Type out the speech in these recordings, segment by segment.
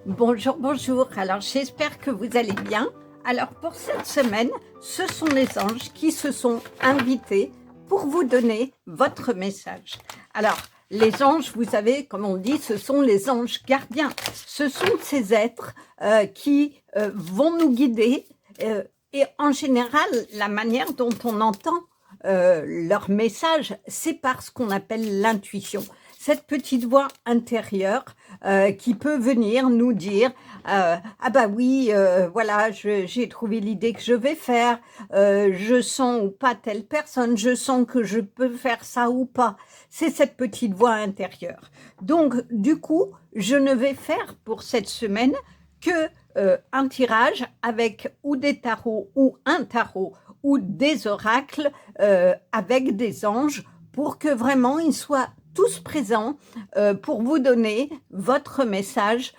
Bonjour, bonjour. Alors, j'espère que vous allez bien. Alors, pour cette semaine, ce sont les anges qui se sont invités pour vous donner votre message. Alors, les anges, vous savez, comme on dit, ce sont les anges gardiens. Ce sont ces êtres qui vont nous guider. Et en général, la manière dont on entend leur message, c'est par ce qu'on appelle l'intuition. Cette petite voix intérieure qui peut venir nous dire ah bah oui, voilà, j'ai trouvé l'idée que je vais faire, je sens ou pas telle personne, je sens que je peux faire ça ou pas. C'est cette petite voix intérieure. Donc, du coup, je ne vais faire pour cette semaine que un tirage avec ou des tarots ou un tarot ou des oracles avec des anges pour que vraiment ils soient tous présents pour vous donner votre message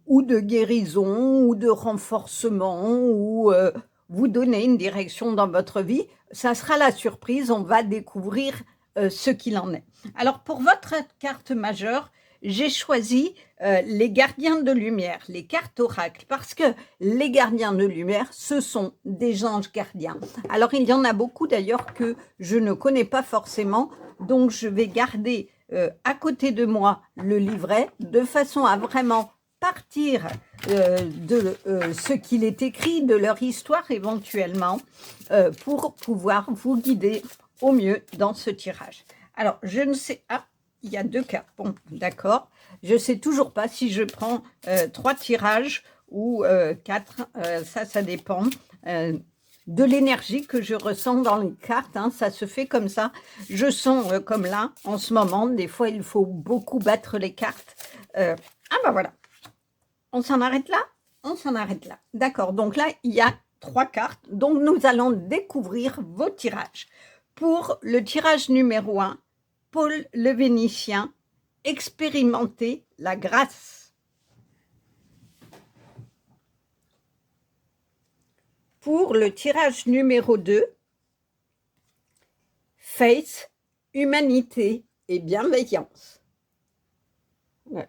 ou de guérison ou de renforcement ou vous donner une direction dans votre vie. Ça sera la surprise, on va découvrir ce qu'il en est. Alors pour votre carte majeure, j'ai choisi les gardiens de lumière, les cartes oracles, parce que les gardiens de lumière, ce sont des anges gardiens. Alors il y en a beaucoup d'ailleurs que je ne connais pas forcément, donc je vais garder à côté de moi le livret de façon à vraiment partir de ce qu'il est écrit, de leur histoire éventuellement, pour pouvoir vous guider au mieux dans ce tirage. Alors, je ne sais... Ah, il y a deux cartes. Bon, d'accord. Je ne sais toujours pas si je prends 3 tirages ou 4. Ça dépend de l'énergie que je ressens dans les cartes. Hein, ça se fait comme ça. Je sens comme là, en ce moment. Des fois, il faut beaucoup battre les cartes. Ah ben voilà. On s'en arrête là? On s'en arrête là. D'accord. Donc là, il y a 3 cartes. Donc, nous allons découvrir vos tirages. Pour le tirage numéro 1, Paul le Vénitien, expérimenter la grâce. Pour le tirage numéro 2, Faith, humanité et bienveillance.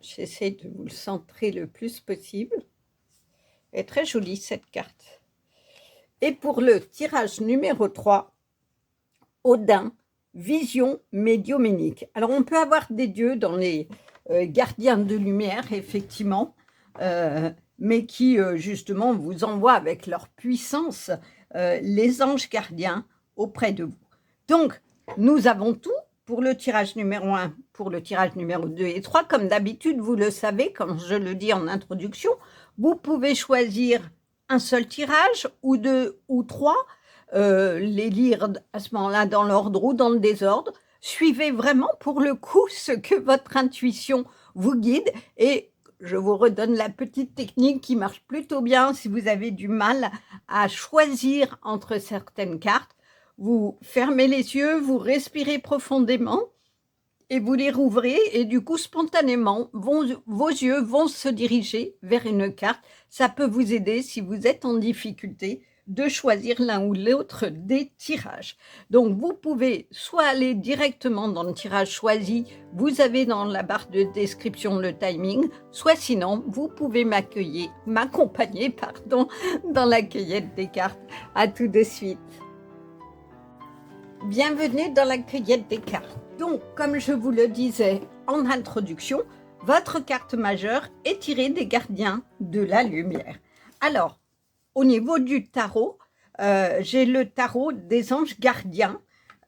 J'essaie de vous le centrer le plus possible. Elle est très jolie cette carte. Et pour le tirage numéro 3, Odin, vision médiumnique. Alors on peut avoir des dieux dans les gardiens de lumière, effectivement, mais qui justement vous envoient avec leur puissance les anges gardiens auprès de vous. Donc, nous avons tout pour le tirage numéro 1, pour le tirage numéro 2 et 3. Comme d'habitude, vous le savez, comme je le dis en introduction, vous pouvez choisir un seul tirage ou 2 ou 3, les lire à ce moment-là dans l'ordre ou dans le désordre. Suivez vraiment pour le coup ce que votre intuition vous guide et je vous redonne la petite technique qui marche plutôt bien si vous avez du mal à choisir entre certaines cartes. Vous fermez les yeux, vous respirez profondément et vous les rouvrez et du coup spontanément vos yeux vont se diriger vers une carte. Ça peut vous aider si vous êtes en difficulté de choisir l'un ou l'autre des tirages. Donc vous pouvez soit aller directement dans le tirage choisi, vous avez dans la barre de description le timing, soit sinon vous pouvez m'accompagner dans la cueillette des cartes. À tout de suite. Bienvenue dans la cueillette des cartes. Donc, comme je vous le disais en introduction, votre carte majeure est tirée des gardiens de la lumière. Alors, au niveau du tarot, j'ai le tarot des anges gardiens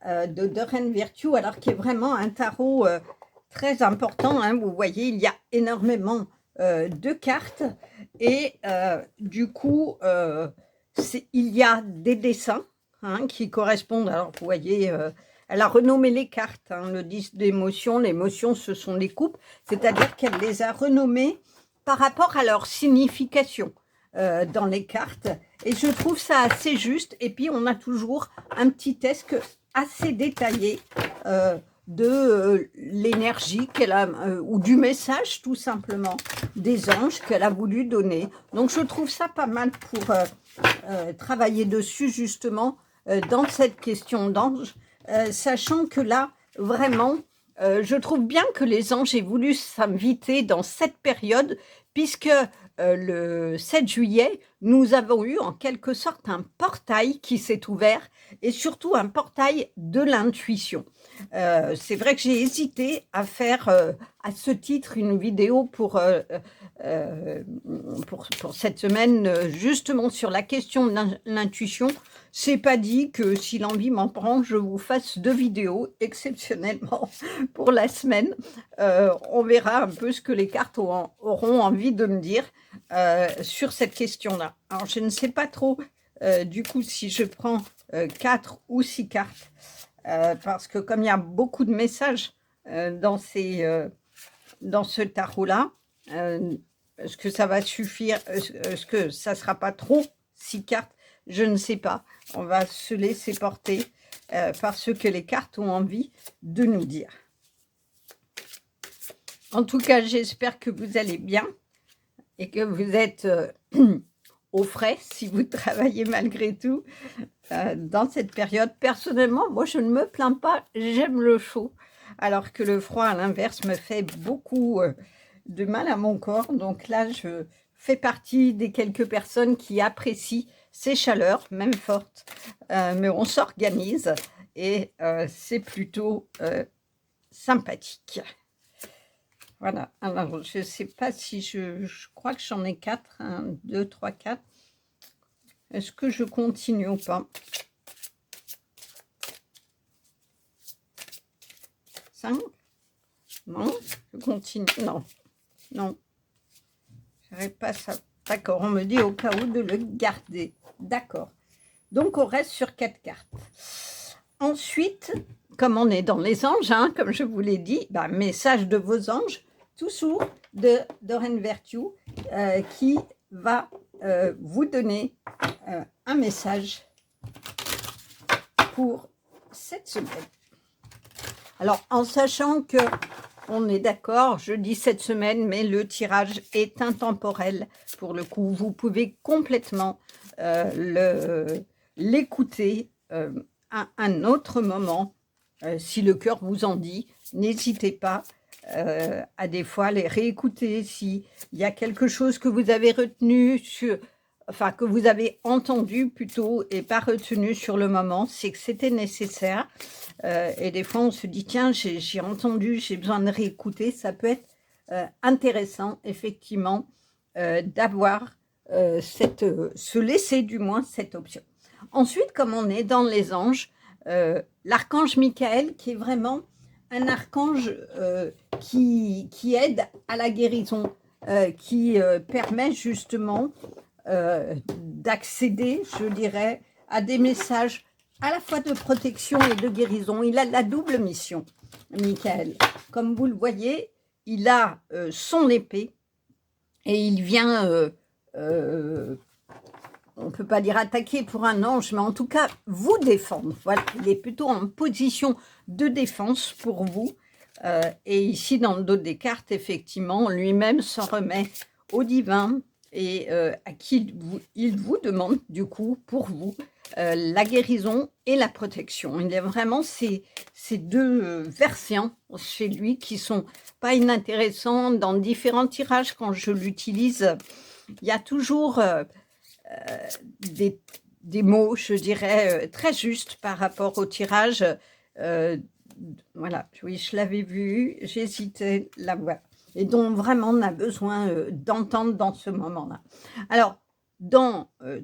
de Doreen Virtue, alors qui est vraiment un tarot très important. Hein, vous voyez, il y a énormément de cartes et du coup, il y a des dessins qui correspondent. Alors, vous voyez, elle a renommé les cartes. Le 10 d'émotion, l'émotion, ce sont les coupes. C'est-à-dire qu'elle les a renommées par rapport à leur signification dans les cartes. Et je trouve ça assez juste. Et puis, on a toujours un petit test assez détaillé de l'énergie qu'elle a, ou du message, tout simplement, des anges qu'elle a voulu donner. Donc, je trouve ça pas mal pour travailler dessus, justement, dans cette question d'ange, sachant que là, vraiment, je trouve bien que les anges aient voulu s'inviter dans cette période, puisque le 7 juillet, nous avons eu en quelque sorte un portail qui s'est ouvert, et surtout un portail de l'intuition. C'est vrai que j'ai hésité à faire à ce titre une vidéo pour cette semaine, justement sur la question de l'intuition. C'est pas dit que si l'envie m'en prend, je vous fasse 2 vidéos exceptionnellement pour la semaine. On verra un peu ce que les cartes auront envie de me dire sur cette question-là. Alors, je ne sais pas trop, du coup, si je prends 4 ou 6 cartes, parce que comme il y a beaucoup de messages dans ce tarot-là, est-ce que ça va suffire? Est-ce que ça ne sera pas trop 6 cartes? Je ne sais pas. On va se laisser porter par ce que les cartes ont envie de nous dire. En tout cas, j'espère que vous allez bien et que vous êtes au frais si vous travaillez malgré tout dans cette période. Personnellement, moi, je ne me plains pas. J'aime le chaud, alors que le froid, à l'inverse, me fait beaucoup de mal à mon corps. Donc là, je fais partie des quelques personnes qui apprécient ces chaleurs, même fortes, mais on s'organise et c'est plutôt sympathique. Voilà, alors je ne sais pas si je crois que j'en ai 4, 1, 2, 3, 4. Est-ce que je continue ou pas? 5? Non, je continue. Non, non, j'arrive pas ça. D'accord, on me dit au cas où de le garder. D'accord. Donc, on reste sur 4 cartes. Ensuite, comme on est dans les anges, hein, comme je vous l'ai dit, bah, message de vos anges, toujours de Doreen Virtue, qui va vous donner un message pour cette semaine. Alors, en sachant que on est d'accord, je dis cette semaine, mais le tirage est intemporel. Pour le coup, vous pouvez complètement l'écouter à un autre moment. Si le cœur vous en dit, n'hésitez pas à des fois les réécouter. S'il y a quelque chose que vous avez retenu, enfin que vous avez entendu plutôt et pas retenu sur le moment, c'est que c'était nécessaire. Et des fois, on se dit, tiens, j'ai entendu, j'ai besoin de réécouter. Ça peut être intéressant, effectivement, d'avoir se laisser du moins cette option. Ensuite, comme on est dans les anges, l'archange Michael, qui est vraiment un archange qui aide à la guérison, qui permet justement d'accéder, je dirais, à des messages à la fois de protection et de guérison. Il a la double mission, Michael. Comme vous le voyez, il a son épée et il vient, on ne peut pas dire attaquer pour un ange, mais en tout cas, vous défendre. Voilà, il est plutôt en position de défense pour vous. Et ici, dans le dos des cartes, effectivement, lui-même s'en remet au divin et à qui il vous demande, du coup, pour vous, la guérison et la protection. Il y a vraiment ces deux versions chez lui qui sont pas inintéressants. Dans différents tirages, quand je l'utilise, il y a toujours des mots, je dirais, très justes par rapport au tirage. Voilà, oui, je l'avais vu, j'hésitais la voir. Et dont vraiment on a besoin d'entendre dans ce moment-là. Alors,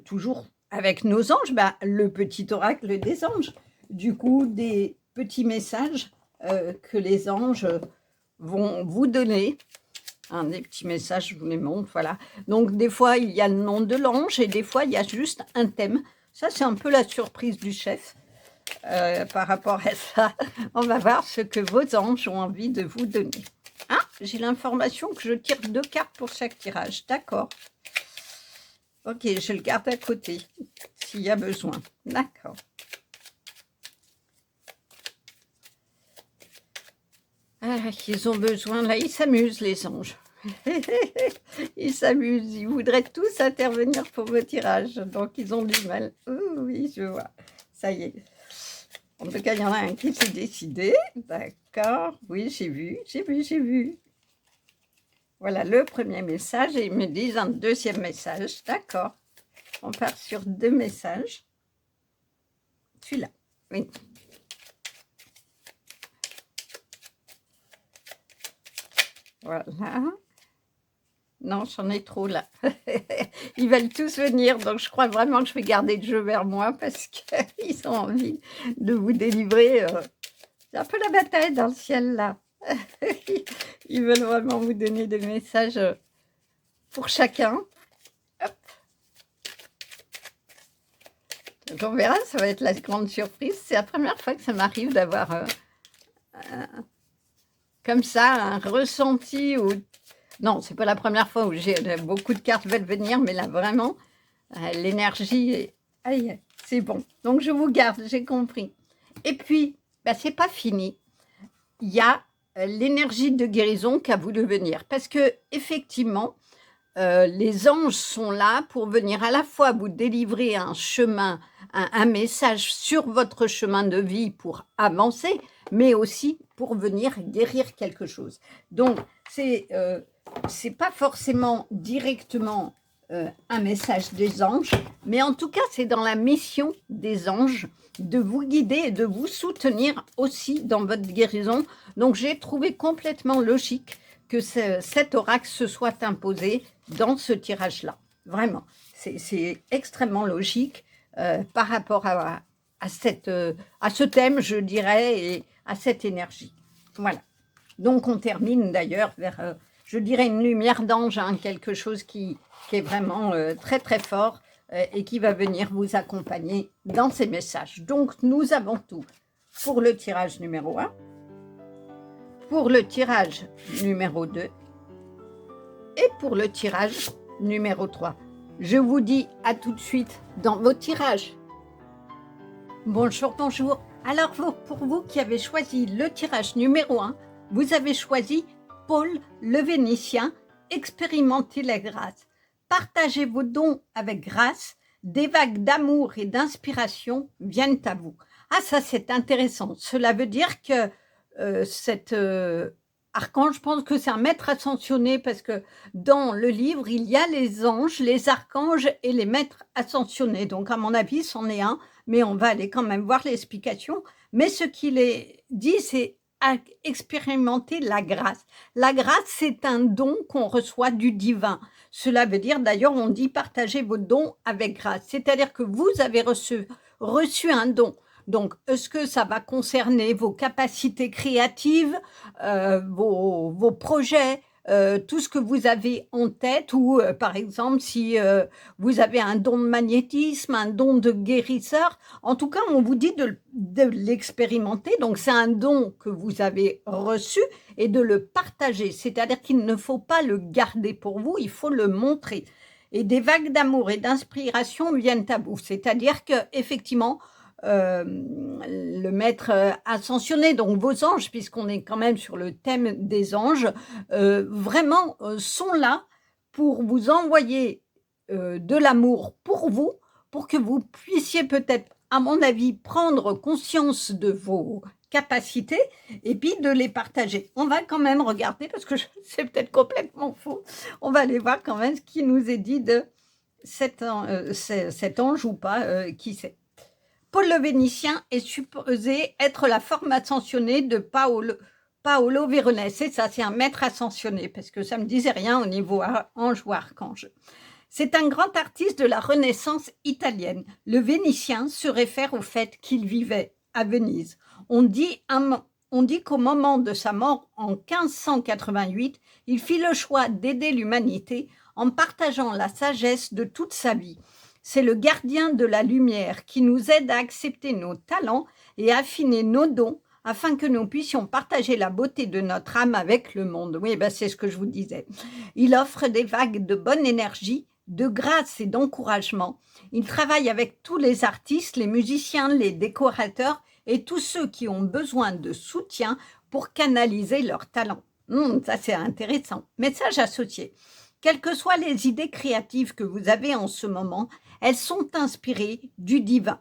toujours avec nos anges, bah, le petit oracle des anges, du coup, des petits messages que les anges vont vous donner. Hein, des petits messages, je vous les montre, voilà. Donc, des fois, il y a le nom de l'ange et des fois, il y a juste un thème. Ça, c'est un peu la surprise du chef par rapport à ça. On va voir ce que vos anges ont envie de vous donner. Ah, j'ai l'information que je tire 2 cartes pour chaque tirage. D'accord. Ok, je le garde à côté, s'il y a besoin. D'accord. Ah, ils ont besoin, là, ils s'amusent, les anges. Ils s'amusent, ils voudraient tous intervenir pour vos tirages, donc ils ont du mal. Oh, oui, je vois. Ça y est. En tout cas, il y en a un qui s'est décidé. D'accord, oui, j'ai vu. Voilà le premier message et ils me disent un deuxième message. D'accord, on part sur 2 messages. Celui-là, oui. Voilà. Non, j'en ai trop là. Ils veulent tous venir, donc je crois vraiment que je vais garder le jeu vers moi parce qu'ils ont envie de vous délivrer. C'est un peu la bataille dans le ciel là. Ils veulent vraiment vous donner des messages pour chacun. Hop. Donc on verra, ça va être la grande surprise. C'est la première fois que ça m'arrive d'avoir comme ça un ressenti ou... Non, c'est pas la première fois où j'ai beaucoup de cartes veulent venir, mais là vraiment, l'énergie, aïe, c'est bon. Donc je vous garde, j'ai compris. Et puis, bah, c'est pas fini. Il y a l'énergie de guérison qui a voulu venir, parce que effectivement, les anges sont là pour venir à la fois vous délivrer un chemin, un message sur votre chemin de vie pour avancer, mais aussi pour venir guérir quelque chose. Donc, c'est pas forcément directement un message des anges, mais en tout cas, c'est dans la mission des anges de vous guider et de vous soutenir aussi dans votre guérison. Donc, j'ai trouvé complètement logique que cet oracle se soit imposé dans ce tirage-là. Vraiment, c'est extrêmement logique par rapport à ce thème, je dirais, et à cette énergie. Voilà. Donc, on termine d'ailleurs vers, je dirais, une lumière d'ange, hein, quelque chose qui est vraiment très, très fort et qui va venir vous accompagner dans ces messages. Donc, nous avons tout pour le tirage numéro 1, pour le tirage numéro 2 et pour le tirage numéro 3. Je vous dis à tout de suite dans vos tirages. Bonjour, bonjour. Alors, pour vous qui avez choisi le tirage numéro 1, vous avez choisi Paul le Vénitien, expérimentez la grâce. Partagez vos dons avec grâce, des vagues d'amour et d'inspiration viennent à vous. Ah, ça c'est intéressant. Cela veut dire que cet archange, je pense que c'est un maître ascensionné parce que dans le livre, il y a les anges, les archanges et les maîtres ascensionnés. Donc, à mon avis, c'en est un, mais on va aller quand même voir l'explication. Mais ce qu'il est dit, c'est expérimenter la grâce. La grâce, c'est un don qu'on reçoit du divin. Cela veut dire, d'ailleurs, on dit partager vos dons avec grâce. C'est-à-dire que vous avez reçu un don. Donc, est-ce que ça va concerner vos capacités créatives, vos projets, tout ce que vous avez en tête ou, par exemple, si vous avez un don de magnétisme, un don de guérisseur, en tout cas, on vous dit de l'expérimenter. Donc, c'est un don que vous avez reçu et de le partager. C'est-à-dire qu'il ne faut pas le garder pour vous, il faut le montrer. Et des vagues d'amour et d'inspiration viennent à vous. C'est-à-dire qu'effectivement, le maître ascensionné, donc vos anges, puisqu'on est quand même sur le thème des anges, vraiment sont là pour vous envoyer de l'amour pour vous, pour que vous puissiez peut-être, à mon avis, prendre conscience de vos capacités et puis de les partager. On va quand même regarder, parce que c'est peut-être complètement faux, on va aller voir quand même ce qui nous est dit de cet ange ou pas, qui c'est. Paul le Vénitien est supposé être la forme ascensionnée de Paolo Veronese. C'est ça, c'est un maître ascensionné, parce que ça ne me disait rien au niveau ange ou archange. C'est un grand artiste de la Renaissance italienne. Le Vénitien se réfère au fait qu'il vivait à Venise. On dit qu'au moment de sa mort en 1588, il fit le choix d'aider l'humanité en partageant la sagesse de toute sa vie. C'est le gardien de la lumière qui nous aide à accepter nos talents et affiner nos dons afin que nous puissions partager la beauté de notre âme avec le monde. Oui, ben c'est ce que je vous disais. Il offre des vagues de bonne énergie, de grâce et d'encouragement. Il travaille avec tous les artistes, les musiciens, les décorateurs et tous ceux qui ont besoin de soutien pour canaliser leurs talents. Ça, c'est intéressant. Message associé. Quelles que soient les idées créatives que vous avez en ce moment, elles sont inspirées du divin.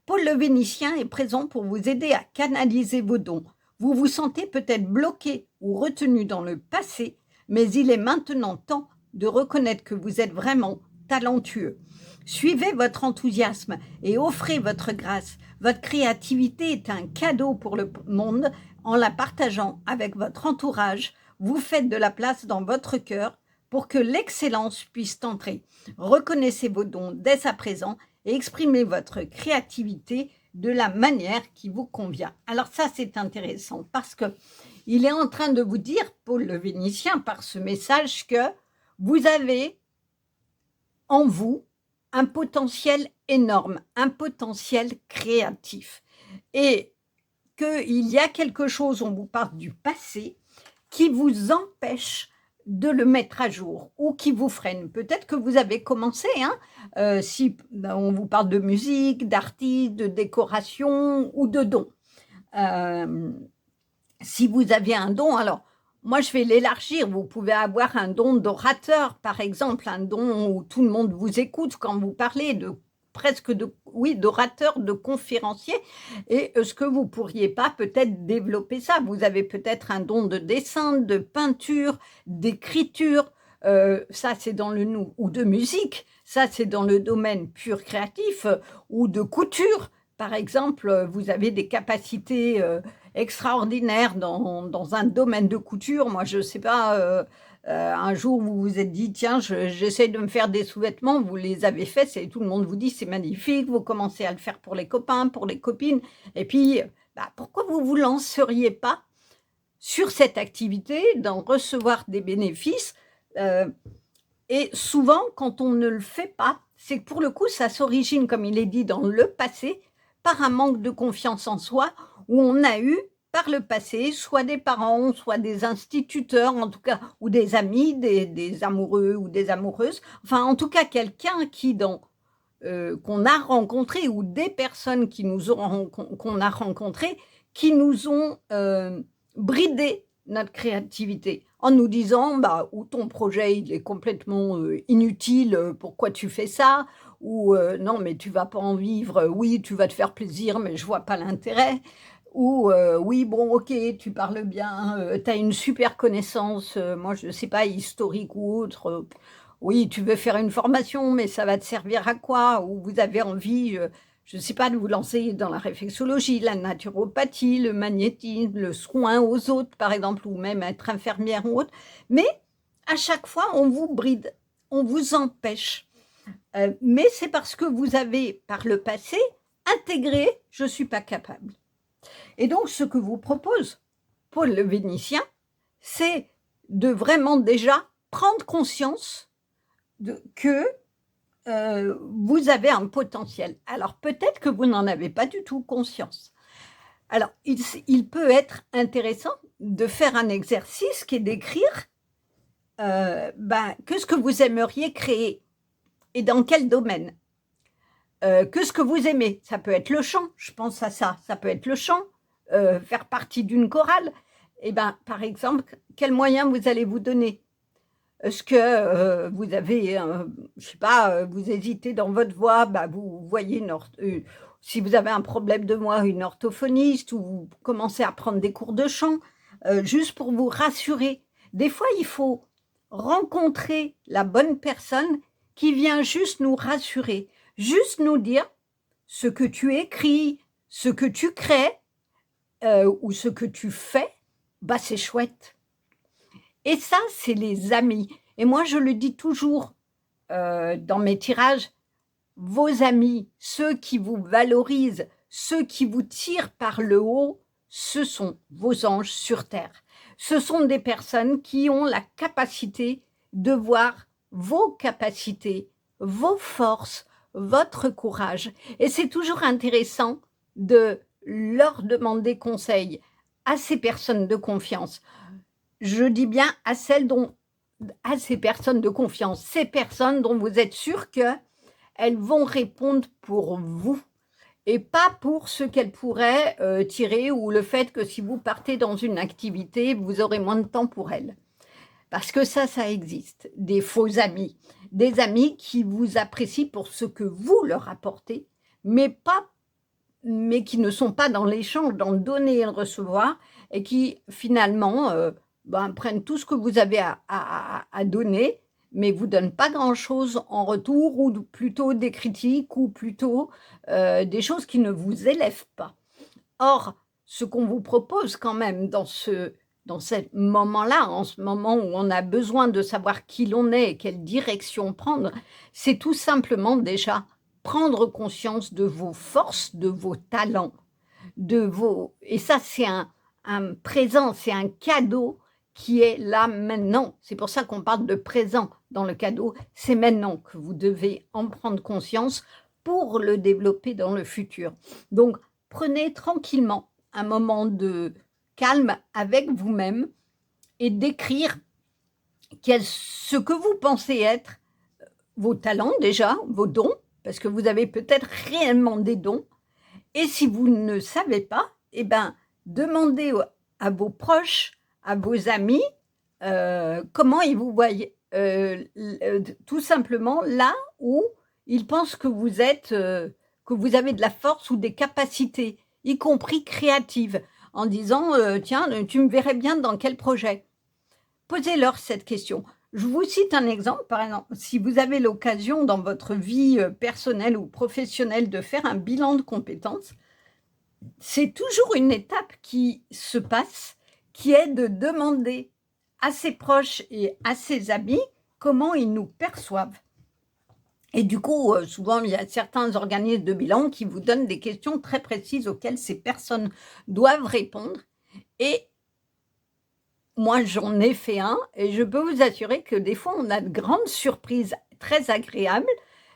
Paul le Vénitien est présent pour vous aider à canaliser vos dons. Vous vous sentez peut-être bloqué ou retenu dans le passé, mais il est maintenant temps de reconnaître que vous êtes vraiment talentueux. Suivez votre enthousiasme et offrez votre grâce. Votre créativité est un cadeau pour le monde. En la partageant avec votre entourage, vous faites de la place dans votre cœur pour que l'excellence puisse entrer. Reconnaissez vos dons dès à présent et exprimez votre créativité de la manière qui vous convient. Alors ça, c'est intéressant parce que il est en train de vous dire, Paul le Vénitien, par ce message, que vous avez en vous un potentiel énorme, un potentiel créatif. Et qu'il y a quelque chose, on vous parle du passé, qui vous empêche de le mettre à jour ou qui vous freine. Peut-être que vous avez commencé, si on vous parle de musique, d'artistes, de décoration ou de dons. Si vous aviez un don, alors moi je vais l'élargir, vous pouvez avoir un don d'orateur par exemple, un don où tout le monde vous écoute quand vous parlez, d'orateur, de conférencier. Et est-ce que vous pourriez pas peut-être développer ça? Vous avez peut-être un don de dessin, de peinture, d'écriture, ça c'est dans le ou de musique, ça c'est dans le domaine pur créatif, ou de couture. Par exemple, vous avez des capacités extraordinaires dans un domaine de couture. Moi, je ne sais pas, un jour, vous vous êtes dit, tiens, j'essaie de me faire des sous-vêtements, vous les avez faits, tout le monde vous dit, c'est magnifique, vous commencez à le faire pour les copains, pour les copines, et puis, pourquoi vous ne vous lanceriez pas sur cette activité, d'en recevoir des bénéfices et souvent, quand on ne le fait pas, c'est que pour le coup, ça s'origine, comme il est dit dans le passé, par un manque de confiance en soi, où on a eu par le passé, soit des parents, soit des instituteurs, en tout cas, ou des amis, des amoureux ou des amoureuses, enfin, en tout cas, quelqu'un qu'on a rencontré ou des personnes qu'on a rencontrées qui nous ont bridé notre créativité en nous disant ou ton projet il est complètement inutile, pourquoi tu fais ça, ou non mais tu vas pas en vivre, oui tu vas te faire plaisir mais je vois pas l'intérêt, ou oui bon ok tu parles bien, tu as une super connaissance, moi je sais pas historique ou autre, oui tu veux faire une formation mais ça va te servir à quoi, ou vous avez envie je ne sais pas, de vous lancer dans la réflexologie, la naturopathie, le magnétisme, le soin aux autres, par exemple, ou même être infirmière ou autre. Mais à chaque fois, on vous bride, on vous empêche. Mais c'est parce que vous avez, par le passé, intégré « je ne suis pas capable ». Et donc, ce que vous propose Paul le Vénitien, c'est de vraiment déjà prendre conscience que vous avez un potentiel. Alors, peut-être que vous n'en avez pas du tout conscience. Alors, il peut être intéressant de faire un exercice qui est d'écrire que ce que vous aimeriez créer et dans quel domaine. Que ce que vous aimez. Ça peut être le chant, je pense à ça. Ça peut être le chant, faire partie d'une chorale. Et par exemple, quels moyens vous allez vous donner? Est-ce que vous avez, je sais pas, vous hésitez dans votre voix, vous voyez si vous avez un problème de voix, une orthophoniste, ou vous commencez à prendre des cours de chant, juste pour vous rassurer. Des fois, il faut rencontrer la bonne personne qui vient juste nous rassurer, juste nous dire ce que tu écris, ce que tu crées ou ce que tu fais, c'est chouette. Et ça, c'est les amis. Et moi, je le dis toujours dans mes tirages, vos amis, ceux qui vous valorisent, ceux qui vous tirent par le haut, ce sont vos anges sur terre. Ce sont des personnes qui ont la capacité de voir vos capacités, vos forces, votre courage. Et c'est toujours intéressant de leur demander conseil à ces personnes de confiance. Je dis bien à ces personnes de confiance, ces personnes dont vous êtes sûr qu'elles vont répondre pour vous et pas pour ce qu'elles pourraient tirer, ou le fait que si vous partez dans une activité, vous aurez moins de temps pour elles. Parce que ça existe, des faux amis, des amis qui vous apprécient pour ce que vous leur apportez, mais pas mais qui ne sont pas dans l'échange, dans le donner et le recevoir, et qui finalement prennent tout ce que vous avez à donner, mais vous donnent pas grand-chose en retour, ou plutôt des critiques, ou plutôt des choses qui ne vous élèvent pas. Or, ce qu'on vous propose quand même dans ce moment-là, en ce moment où on a besoin de savoir qui l'on est et quelle direction prendre, c'est tout simplement déjà prendre conscience de vos forces, de vos talents, et ça, c'est un présent, c'est un cadeau qui est là maintenant. C'est pour ça qu'on parle de présent dans le cadeau. C'est maintenant que vous devez en prendre conscience pour le développer dans le futur. Donc, prenez tranquillement un moment de calme avec vous-même et d'écrire ce que vous pensez être vos talents déjà, vos dons, parce que vous avez peut-être réellement des dons. Et si vous ne savez pas, eh ben, demandez à vos proches, à vos amis, comment ils vous voient. Tout simplement là où ils pensent que vous êtes, que vous avez de la force ou des capacités, y compris créatives, en disant tiens, tu me verrais bien dans quel projet? Posez-leur cette question. Je vous cite un exemple, par exemple, si vous avez l'occasion dans votre vie personnelle ou professionnelle de faire un bilan de compétences, c'est toujours une étape qui se passe, qui est de demander à ses proches et à ses amis comment ils nous perçoivent. Et du coup, souvent, il y a certains organismes de bilan qui vous donnent des questions très précises auxquelles ces personnes doivent répondre. Et moi, j'en ai fait un et je peux vous assurer que des fois, on a de grandes surprises très agréables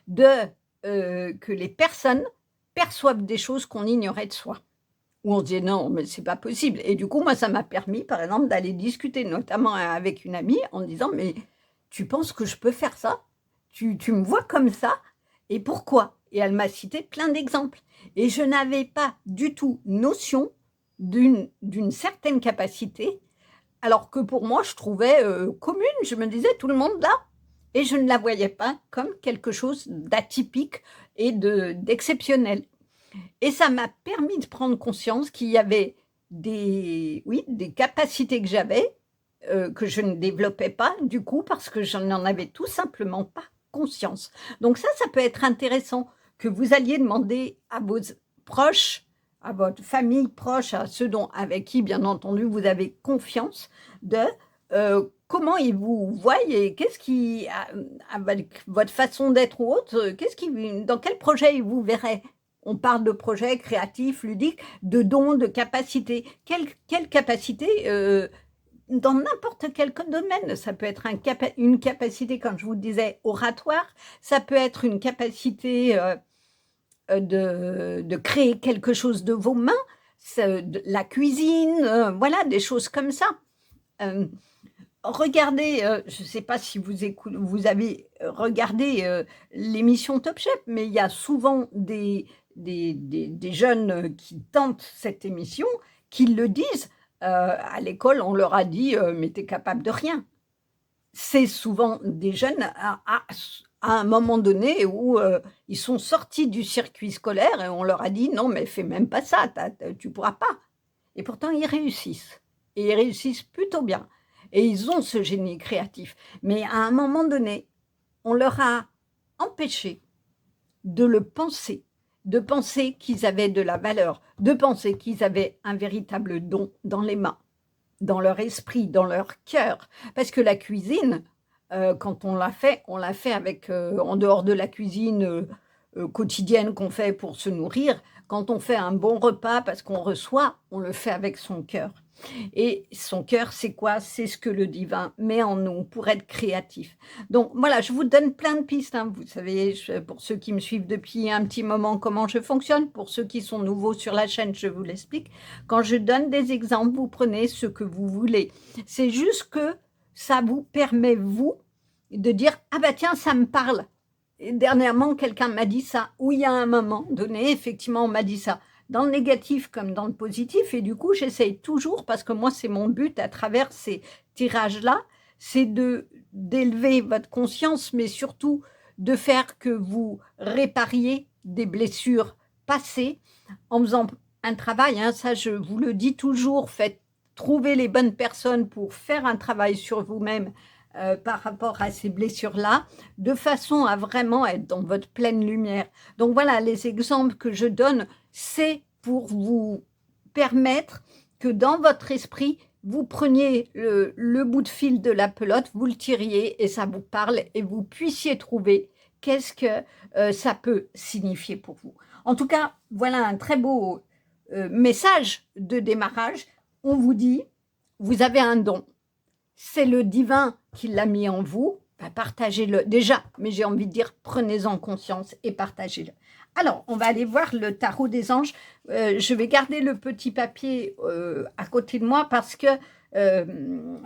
que les personnes perçoivent des choses qu'on ignorait de soi. Où on se disait non, mais c'est pas possible. Et du coup, moi, ça m'a permis, par exemple, d'aller discuter, notamment avec une amie, en disant mais tu penses que je peux faire ça? Tu me vois comme ça? Et pourquoi? Et elle m'a cité plein d'exemples. Et je n'avais pas du tout notion d'une certaine capacité, alors que pour moi, je trouvais commune. Je me disais tout le monde là. Et je ne la voyais pas comme quelque chose d'atypique et d'exceptionnel. Et ça m'a permis de prendre conscience qu'il y avait des capacités que j'avais, que je ne développais pas du coup parce que je n'en avais tout simplement pas conscience. Donc ça peut être intéressant que vous alliez demander à vos proches, à votre famille proche, à ceux avec qui, bien entendu, vous avez confiance, de comment ils vous voient et qu'est-ce qui, avec votre façon d'être ou autre, dans quel projet ils vous verraient. On parle de projets créatifs, ludiques, de dons, de capacités. Quelle capacité dans n'importe quel domaine. Ça peut être une capacité, comme je vous disais, oratoire. Ça peut être une capacité de créer quelque chose de vos mains, la cuisine, voilà, des choses comme ça. Regardez, je ne sais pas si vous avez regardé l'émission Top Chef, mais il y a souvent des jeunes qui tentent cette émission, qui le disent. À l'école, on leur a dit mais t'es capable de rien. C'est souvent des jeunes à un moment donné où ils sont sortis du circuit scolaire et on leur a dit non mais fais même pas ça, tu pourras pas. Et pourtant ils réussissent. Et ils réussissent plutôt bien. Et ils ont ce génie créatif. Mais à un moment donné, on leur a empêché de le penser, de penser qu'ils avaient de la valeur, de penser qu'ils avaient un véritable don dans les mains, dans leur esprit, dans leur cœur. Parce que la cuisine, quand on l'a fait avec, en dehors de la cuisine quotidienne qu'on fait pour se nourrir, quand on fait un bon repas parce qu'on reçoit, on le fait avec son cœur. Et son cœur, c'est quoi? C'est ce que le divin met en nous pour être créatif. Donc voilà, je vous donne plein de pistes. Hein. Vous savez, pour ceux qui me suivent depuis un petit moment, comment je fonctionne. Pour ceux qui sont nouveaux sur la chaîne, je vous l'explique. Quand je donne des exemples, vous prenez ce que vous voulez. C'est juste que ça vous permet, vous, de dire « Ah bah tiens, ça me parle ». Dernièrement, quelqu'un m'a dit ça. Ou il y a un moment donné, effectivement, on m'a dit ça. Dans le négatif comme dans le positif. Et du coup, j'essaye toujours, parce que moi, c'est mon but à travers ces tirages-là, c'est d'élever votre conscience, mais surtout de faire que vous répariez des blessures passer en faisant un travail, hein, ça je vous le dis toujours, trouver les bonnes personnes pour faire un travail sur vous-même par rapport à ces blessures-là, de façon à vraiment être dans votre pleine lumière. Donc voilà, les exemples que je donne, c'est pour vous permettre que dans votre esprit, vous preniez le bout de fil de la pelote, vous le tiriez et ça vous parle et vous puissiez trouver qu'est-ce que ça peut signifier pour vous. En tout cas, voilà un très beau message de démarrage. On vous dit, vous avez un don. C'est le divin qui l'a mis en vous. Ben, partagez-le déjà, mais j'ai envie de dire, prenez-en conscience et partagez-le. Alors, on va aller voir le tarot des anges. Je vais garder le petit papier à côté de moi parce que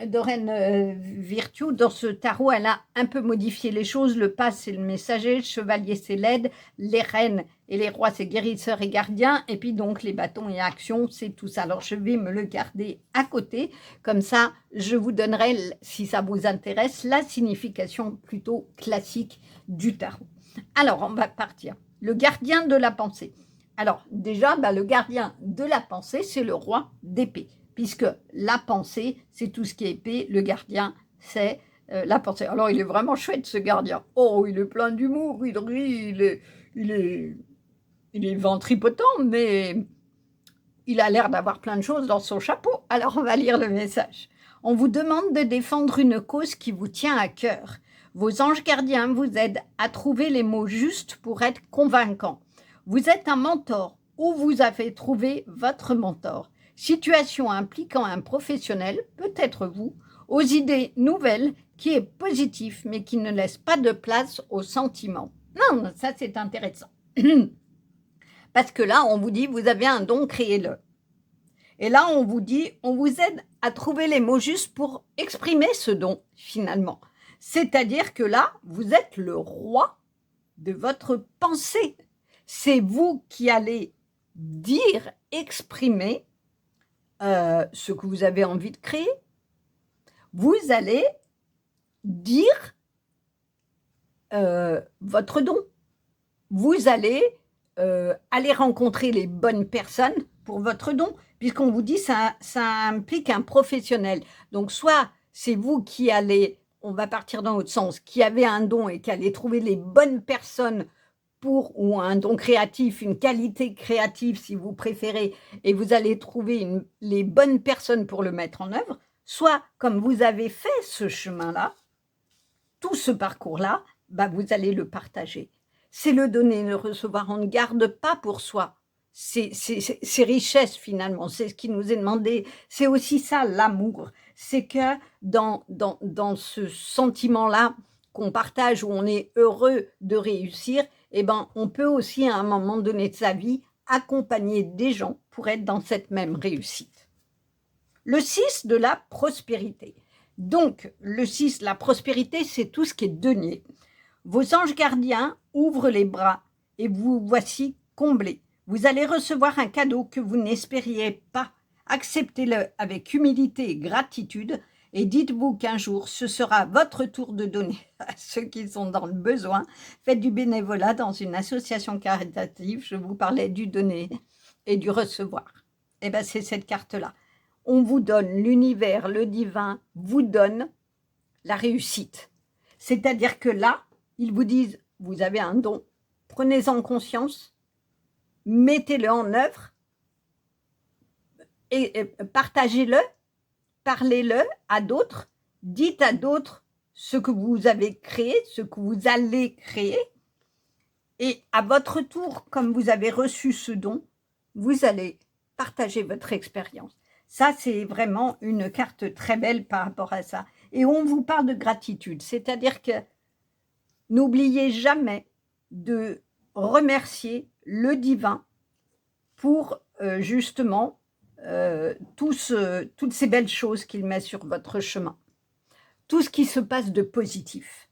Doreen Virtue, dans ce tarot, elle a un peu modifié les choses. Le pas, c'est le messager, le chevalier, c'est l'aide, les reines et les rois, c'est guérisseurs et gardiens, et puis donc les bâtons et actions, c'est tout ça. Alors, je vais me le garder à côté, comme ça, je vous donnerai, si ça vous intéresse, la signification plutôt classique du tarot. Alors, on va partir. Le gardien de la pensée. Alors, déjà, le gardien de la pensée, c'est le roi d'épée, puisque la pensée, c'est tout ce qui est épée, le gardien, c'est la pensée. Alors, il est vraiment chouette, ce gardien. Oh, il est plein d'humour, il rit, il est ventripotent, mais il a l'air d'avoir plein de choses dans son chapeau. Alors, on va lire le message. On vous demande de défendre une cause qui vous tient à cœur. Vos anges gardiens vous aident à trouver les mots justes pour être convaincants. Vous êtes un mentor ou vous avez trouvé votre mentor. Situation impliquant un professionnel, peut-être vous, aux idées nouvelles qui est positif mais qui ne laisse pas de place aux sentiments. Non, ça c'est intéressant. Parce que là, on vous dit, vous avez un don, créez-le. Et là, on vous dit, on vous aide à trouver les mots justes pour exprimer ce don, finalement. C'est-à-dire que là, vous êtes le roi de votre pensée. C'est vous qui allez dire, exprimer ce que vous avez envie de créer. Vous allez dire votre don. Vous allez aller rencontrer les bonnes personnes pour votre don, puisqu'on vous dit ça implique un professionnel. Donc, soit c'est vous qui allez, on va partir dans l'autre sens, qui avez un don et qui allez trouver les bonnes personnes ou un don créatif, une qualité créative si vous préférez, et vous allez trouver les bonnes personnes pour le mettre en œuvre, soit comme vous avez fait ce chemin-là, tout ce parcours-là, vous allez le partager. C'est le donner, le recevoir. On ne garde pas pour soi ces richesses finalement, c'est ce qui nous est demandé. C'est aussi ça l'amour, c'est que dans ce sentiment-là qu'on partage, où on est heureux de réussir, on peut aussi à un moment donné de sa vie accompagner des gens pour être dans cette même réussite. Le 6 de la prospérité. Donc, le 6, la prospérité, c'est tout ce qui est denier. Vos anges gardiens ouvrent les bras et vous voici comblés. Vous allez recevoir un cadeau que vous n'espériez pas. Acceptez-le avec humilité et gratitude et dites-vous qu'un jour, ce sera votre tour de donner à ceux qui sont dans le besoin. Faites du bénévolat dans une association caritative. Je vous parlais du donner et du recevoir. C'est cette carte-là. On vous donne, l'univers, le divin vous donne la réussite. C'est-à-dire que là, ils vous disent, vous avez un don, prenez-en conscience, mettez-le en œuvre et partagez-le, parlez-le à d'autres, dites à d'autres ce que vous avez créé, ce que vous allez créer, et à votre tour, comme vous avez reçu ce don, vous allez partager votre expérience. Ça, c'est vraiment une carte très belle par rapport à ça. Et on vous parle de gratitude, c'est-à-dire que n'oubliez jamais de remercier le divin pour justement toutes ces belles choses qu'il met sur votre chemin. Tout ce qui se passe de positif.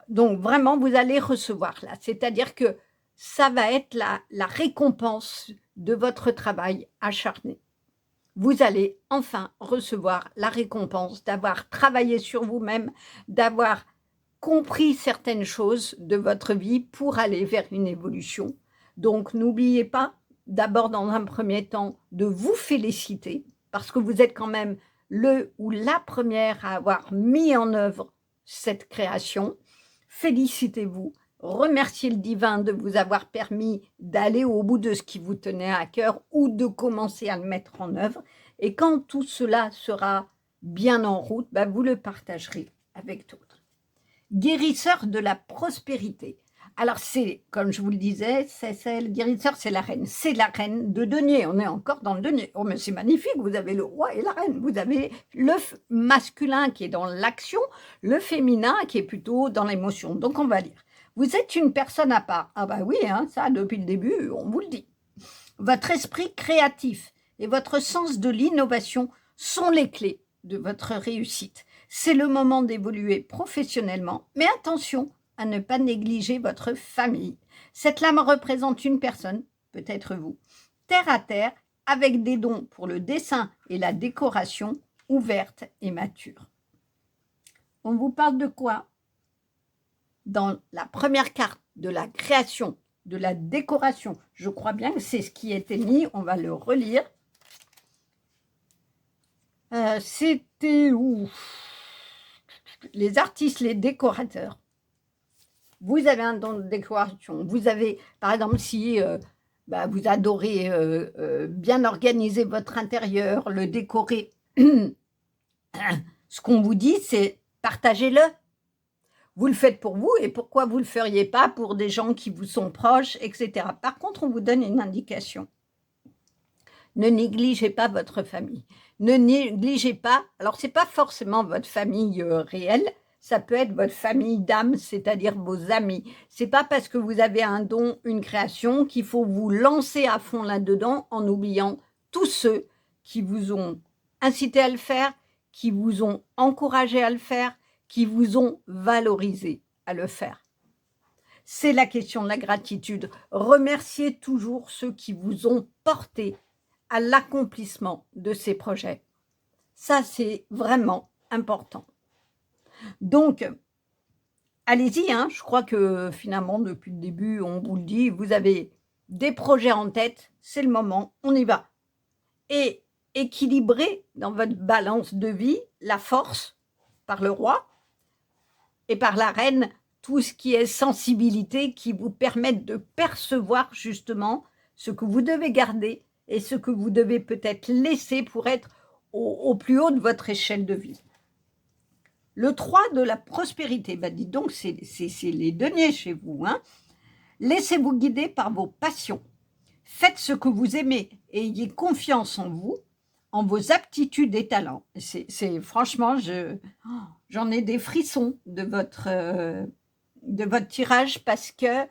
Donc vraiment, vous allez recevoir là. C'est-à-dire que ça va être la récompense de votre travail acharné. Vous allez enfin recevoir la récompense d'avoir travaillé sur vous-même, d'avoir compris certaines choses de votre vie pour aller vers une évolution, Donc, n'oubliez pas, d'abord, dans un premier temps, de vous féliciter, parce que vous êtes quand même le ou la première à avoir mis en œuvre cette création. Félicitez-vous, remerciez le divin de vous avoir permis d'aller au bout de ce qui vous tenait à cœur ou de commencer à le mettre en œuvre. Et quand tout cela sera bien en route, vous le partagerez avec d'autres. Guérisseur de la prospérité. Alors c'est, comme je vous le disais, c'est le guérisseur, c'est la reine. C'est la reine de denier. On est encore dans le denier. Oh, mais c'est magnifique. Vous avez le roi et la reine. Vous avez le masculin qui est dans l'action, le féminin qui est plutôt dans l'émotion. Donc on va lire. Vous êtes une personne à part. Ah oui, ça depuis le début, on vous le dit. Votre esprit créatif et votre sens de l'innovation sont les clés de votre réussite. C'est le moment d'évoluer professionnellement, mais attention à ne pas négliger votre famille. Cette lame représente une personne, peut-être vous, terre à terre, avec des dons pour le dessin et la décoration, ouverte et mature. On vous parle de quoi? Dans la première carte de la création, de la décoration, je crois bien que c'est ce qui était mis, on va le relire. C'était où? Les artistes, les décorateurs. Vous avez un don de décoration. Vous avez, par exemple, si vous adorez bien organiser votre intérieur, le décorer, ce qu'on vous dit, c'est partagez-le. Vous le faites pour vous et pourquoi vous ne le feriez pas pour des gens qui vous sont proches, etc. Par contre, on vous donne une indication. Ne négligez pas votre famille. Ne négligez pas, alors ce n'est pas forcément votre famille réelle, ça peut être votre famille d'âme, c'est-à-dire vos amis. Ce n'est pas parce que vous avez un don, une création, qu'il faut vous lancer à fond là-dedans en oubliant tous ceux qui vous ont incité à le faire, qui vous ont encouragé à le faire, qui vous ont valorisé à le faire. C'est la question de la gratitude. Remerciez toujours ceux qui vous ont porté à l'accomplissement de ces projets. Ça, c'est vraiment important. Donc, allez-y, je crois que finalement, depuis le début, on vous le dit, vous avez des projets en tête, c'est le moment, on y va. Et équilibrez dans votre balance de vie la force par le roi et par la reine, tout ce qui est sensibilité qui vous permettent de percevoir justement ce que vous devez garder et ce que vous devez peut-être laisser pour être au plus haut de votre échelle de vie. Le 3 de la prospérité, dis donc, c'est les deniers chez vous. Laissez-vous guider par vos passions. Faites ce que vous aimez et ayez confiance en vous, en vos aptitudes et talents. Franchement, j'en ai des frissons de votre tirage parce que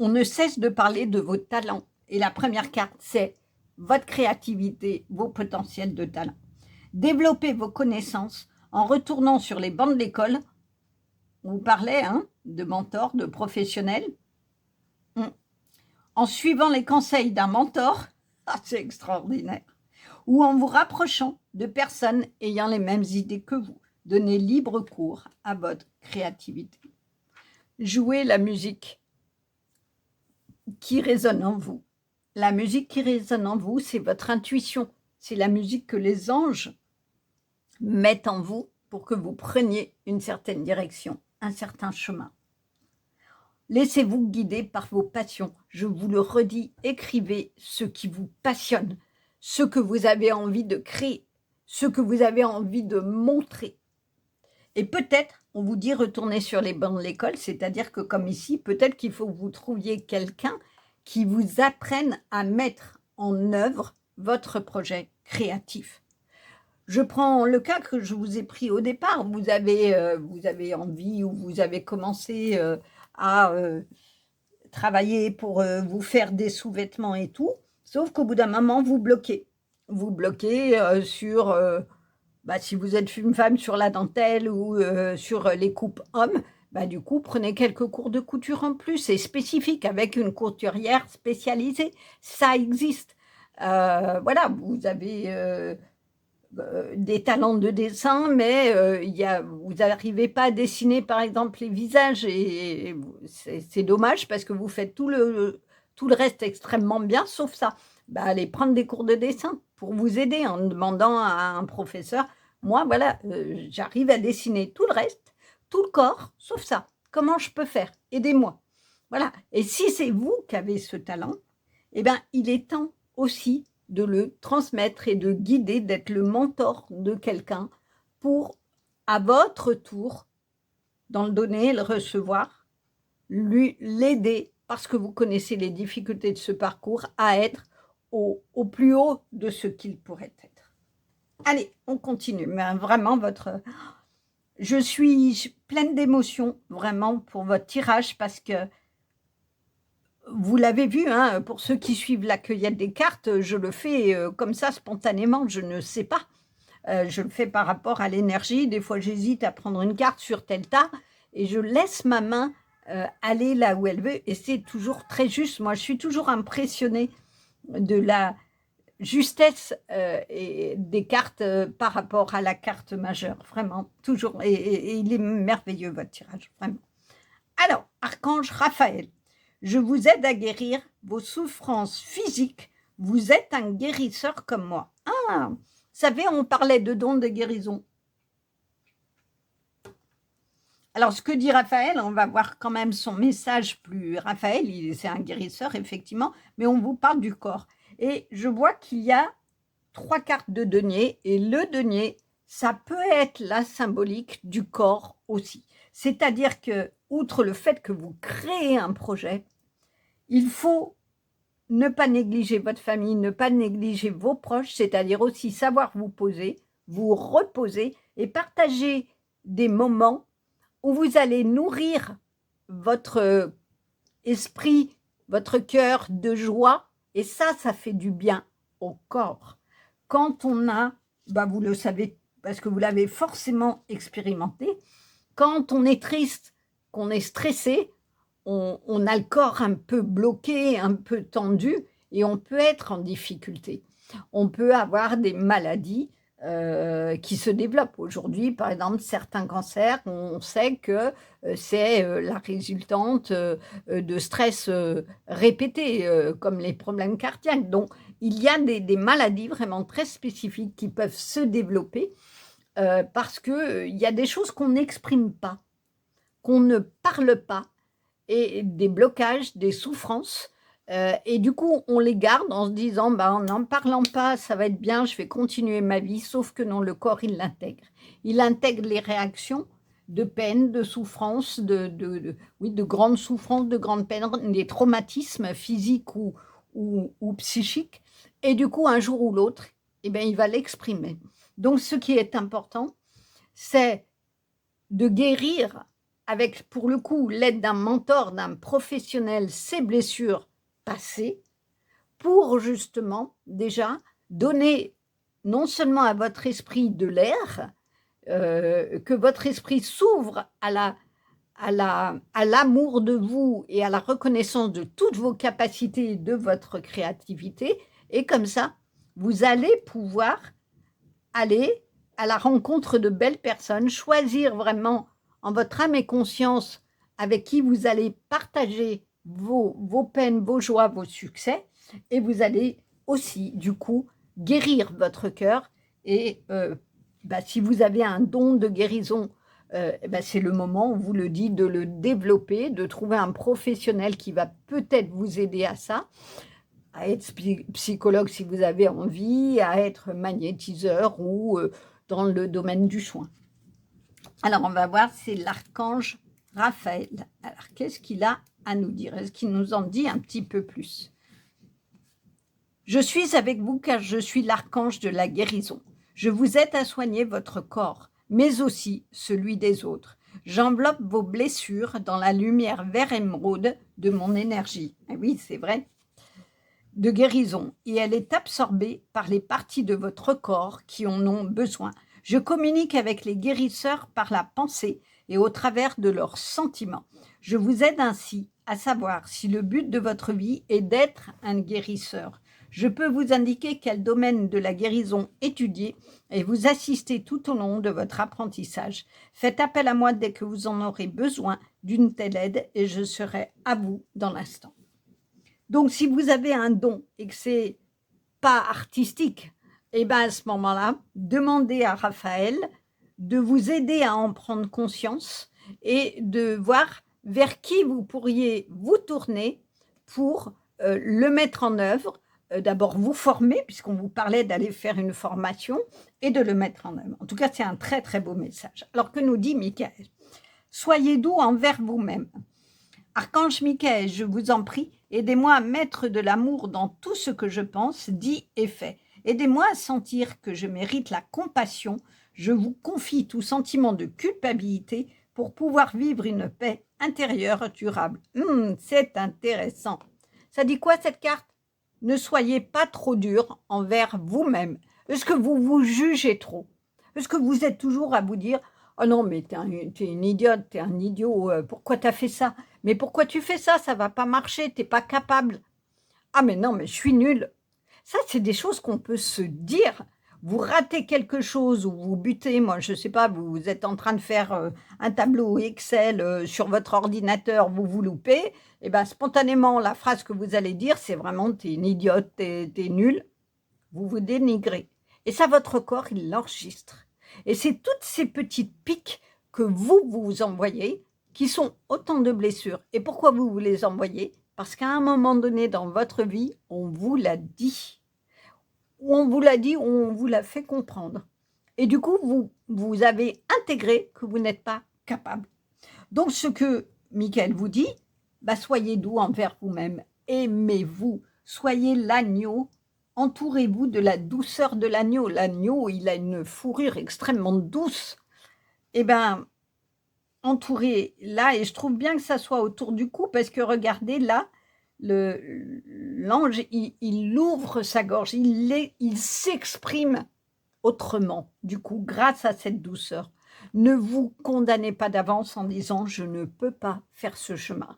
on ne cesse de parler de vos talents. Et la première carte, c'est votre créativité, vos potentiels de talent. Développez vos connaissances en retournant sur les bancs de l'école. On vous parlait de mentors, de professionnels. En suivant les conseils d'un mentor, c'est extraordinaire. Ou en vous rapprochant de personnes ayant les mêmes idées que vous. Donnez libre cours à votre créativité. Jouez la musique qui résonne en vous. La musique qui résonne en vous, c'est votre intuition. C'est la musique que les anges mettent en vous pour que vous preniez une certaine direction, un certain chemin. Laissez-vous guider par vos passions. Je vous le redis, écrivez ce qui vous passionne, ce que vous avez envie de créer, ce que vous avez envie de montrer. Et peut-être, on vous dit retourner sur les bancs de l'école, c'est-à-dire que comme ici, peut-être qu'il faut que vous trouviez quelqu'un qui vous apprenne à mettre en œuvre votre projet créatif. Je prends le cas que je vous ai pris au départ. Vous avez envie ou vous avez commencé à travailler pour vous faire des sous-vêtements et tout, sauf qu'au bout d'un moment, vous bloquez. Vous bloquez sur, si vous êtes une femme, sur la dentelle ou sur les coupes hommes, du coup, prenez quelques cours de couture en plus, c'est spécifique, avec une couturière spécialisée. Ça existe. Voilà, vous avez des talents de dessin, mais vous n'arrivez pas à dessiner, par exemple, les visages, et c'est dommage parce que vous faites tout le reste extrêmement bien, sauf ça. Bah, allez prendre des cours de dessin pour vous aider en demandant à un professeur. Moi, voilà, j'arrive à dessiner tout le reste, tout le corps, sauf ça. Comment je peux faire? Aidez-moi. Voilà. Et si c'est vous qui avez ce talent, eh bien, il est temps aussi de le transmettre et de guider, d'être le mentor de quelqu'un pour, à votre tour, dans le donner et le recevoir, l'aider, parce que vous connaissez les difficultés de ce parcours, à être au plus haut de ce qu'il pourrait être. Allez, on continue. Mais vraiment, je suis pleine d'émotions, vraiment, pour votre tirage, parce que vous l'avez vu, hein, pour ceux qui suivent la cueillette des cartes, je le fais comme ça, spontanément, je ne sais pas. Je le fais par rapport à l'énergie. Des fois, j'hésite à prendre une carte sur tel tas et je laisse ma main aller là où elle veut. Et c'est toujours très juste. Moi, je suis toujours impressionnée de la justesse des cartes par rapport à la carte majeure. Vraiment, toujours. Et il est merveilleux, votre tirage, vraiment. Alors, Archange Raphaël, je vous aide à guérir vos souffrances physiques. Vous êtes un guérisseur comme moi. Ah, vous savez, on parlait de dons de guérison. Alors, ce que dit Raphaël, on va voir quand même son message plus... Raphaël, c'est un guérisseur, effectivement, mais on vous parle du corps. Et je vois qu'il y a 3 cartes de denier, et le denier, ça peut être la symbolique du corps aussi. C'est-à-dire que, outre le fait que vous créez un projet, il faut ne pas négliger votre famille, ne pas négliger vos proches, c'est-à-dire aussi savoir vous poser, vous reposer et partager des moments où vous allez nourrir votre esprit, votre cœur de joie, et ça fait du bien au corps. Quand on a, vous le savez parce que vous l'avez forcément expérimenté, quand on est triste, qu'on est stressé, on a le corps un peu bloqué, un peu tendu, et on peut être en difficulté. On peut avoir des maladies qui se développent. Aujourd'hui, par exemple, certains cancers, on sait que c'est la résultante de stress répétés, comme les problèmes cardiaques. Donc, il y a des maladies vraiment très spécifiques qui peuvent se développer parce qu'il y a des choses qu'on n'exprime pas, qu'on ne parle pas, et des blocages, des souffrances. Et du coup, on les garde en se disant, en n'en parlant pas, ça va être bien, je vais continuer ma vie. Sauf que non, le corps, il l'intègre. Il intègre les réactions de peine, de souffrance, oui, de grandes souffrances, de grandes peines, des traumatismes physiques ou psychiques. Et du coup, un jour ou l'autre, il va l'exprimer. Donc, ce qui est important, c'est de guérir avec, pour le coup, l'aide d'un mentor, d'un professionnel, ces blessures passées, pour justement, déjà, donner non seulement à votre esprit de l'air, que votre esprit s'ouvre à l'amour de vous et à la reconnaissance de toutes vos capacités, de votre créativité, et comme ça, vous allez pouvoir aller à la rencontre de belles personnes, choisir vraiment en votre âme et conscience avec qui vous allez partager vos peines, vos joies, vos succès, et vous allez aussi, du coup, guérir votre cœur. Et si vous avez un don de guérison, c'est le moment, on vous le dit, de le développer, de trouver un professionnel qui va peut-être vous aider à ça, à être psychologue si vous avez envie, à être magnétiseur ou dans le domaine du soin. Alors, on va voir, c'est l'archange Raphaël. Alors, qu'est-ce qu'il a à nous dire? Est-ce qu'il nous en dit un petit peu plus? Je suis avec vous car je suis l'archange de la guérison. Je vous aide à soigner votre corps, mais aussi celui des autres. J'enveloppe vos blessures dans la lumière vert émeraude de mon énergie. Et oui, c'est vrai. De guérison, et elle est absorbée par les parties de votre corps qui en ont besoin. Je communique avec les guérisseurs par la pensée et au travers de leurs sentiments. Je vous aide ainsi à savoir si le but de votre vie est d'être un guérisseur. Je peux vous indiquer quel domaine de la guérison étudier et vous assister tout au long de votre apprentissage. Faites appel à moi dès que vous en aurez besoin d'une telle aide et je serai à vous dans l'instant. Donc, si vous avez un don et que c'est pas artistique, et bien à ce moment-là, demandez à Raphaël de vous aider à en prendre conscience et de voir vers qui vous pourriez vous tourner pour le mettre en œuvre. D'abord vous former, puisqu'on vous parlait d'aller faire une formation, et de le mettre en œuvre. En tout cas, c'est un très très beau message. Alors que nous dit Michael? Soyez doux envers vous-même. Archange Michael, je vous en prie, aidez-moi à mettre de l'amour dans tout ce que je pense, dis et fais. Aidez-moi à sentir que je mérite la compassion. Je vous confie tout sentiment de culpabilité pour pouvoir vivre une paix intérieure durable. C'est intéressant. Ça dit quoi cette carte? Ne soyez pas trop dur envers vous-même. Est-ce que vous vous jugez trop? Est-ce que vous êtes toujours à vous dire « Oh non, mais t'es une idiote, t'es un idiot, pourquoi t'as fait ça? Mais pourquoi tu fais ça? Ça va pas marcher, t'es pas capable. Ah mais non, mais je suis nulle. » Ça, c'est des choses qu'on peut se dire. Vous ratez quelque chose ou vous butez, moi je sais pas, vous êtes en train de faire un tableau Excel sur votre ordinateur, vous vous loupez, et bien spontanément la phrase que vous allez dire c'est vraiment t'es une idiote, t'es nul, vous vous dénigrez. Et ça votre corps il l'enregistre. Et c'est toutes ces petites piques que vous envoyez qui sont autant de blessures. Et pourquoi vous les envoyez? Parce qu'à un moment donné dans votre vie, on vous l'a dit. Ou on vous l'a dit, ou on vous l'a fait comprendre. Et du coup, vous avez intégré que vous n'êtes pas capable. Donc, ce que Michael vous dit, soyez doux envers vous-même. Aimez-vous. Soyez l'agneau. Entourez-vous de la douceur de l'agneau. L'agneau, il a une fourrure extrêmement douce. Eh bien, entourez là, et je trouve bien que ça soit autour du cou, parce que regardez là, l'ange, il ouvre sa gorge, il s'exprime autrement, du coup, grâce à cette douceur. Ne vous condamnez pas d'avance en disant « je ne peux pas faire ce chemin ».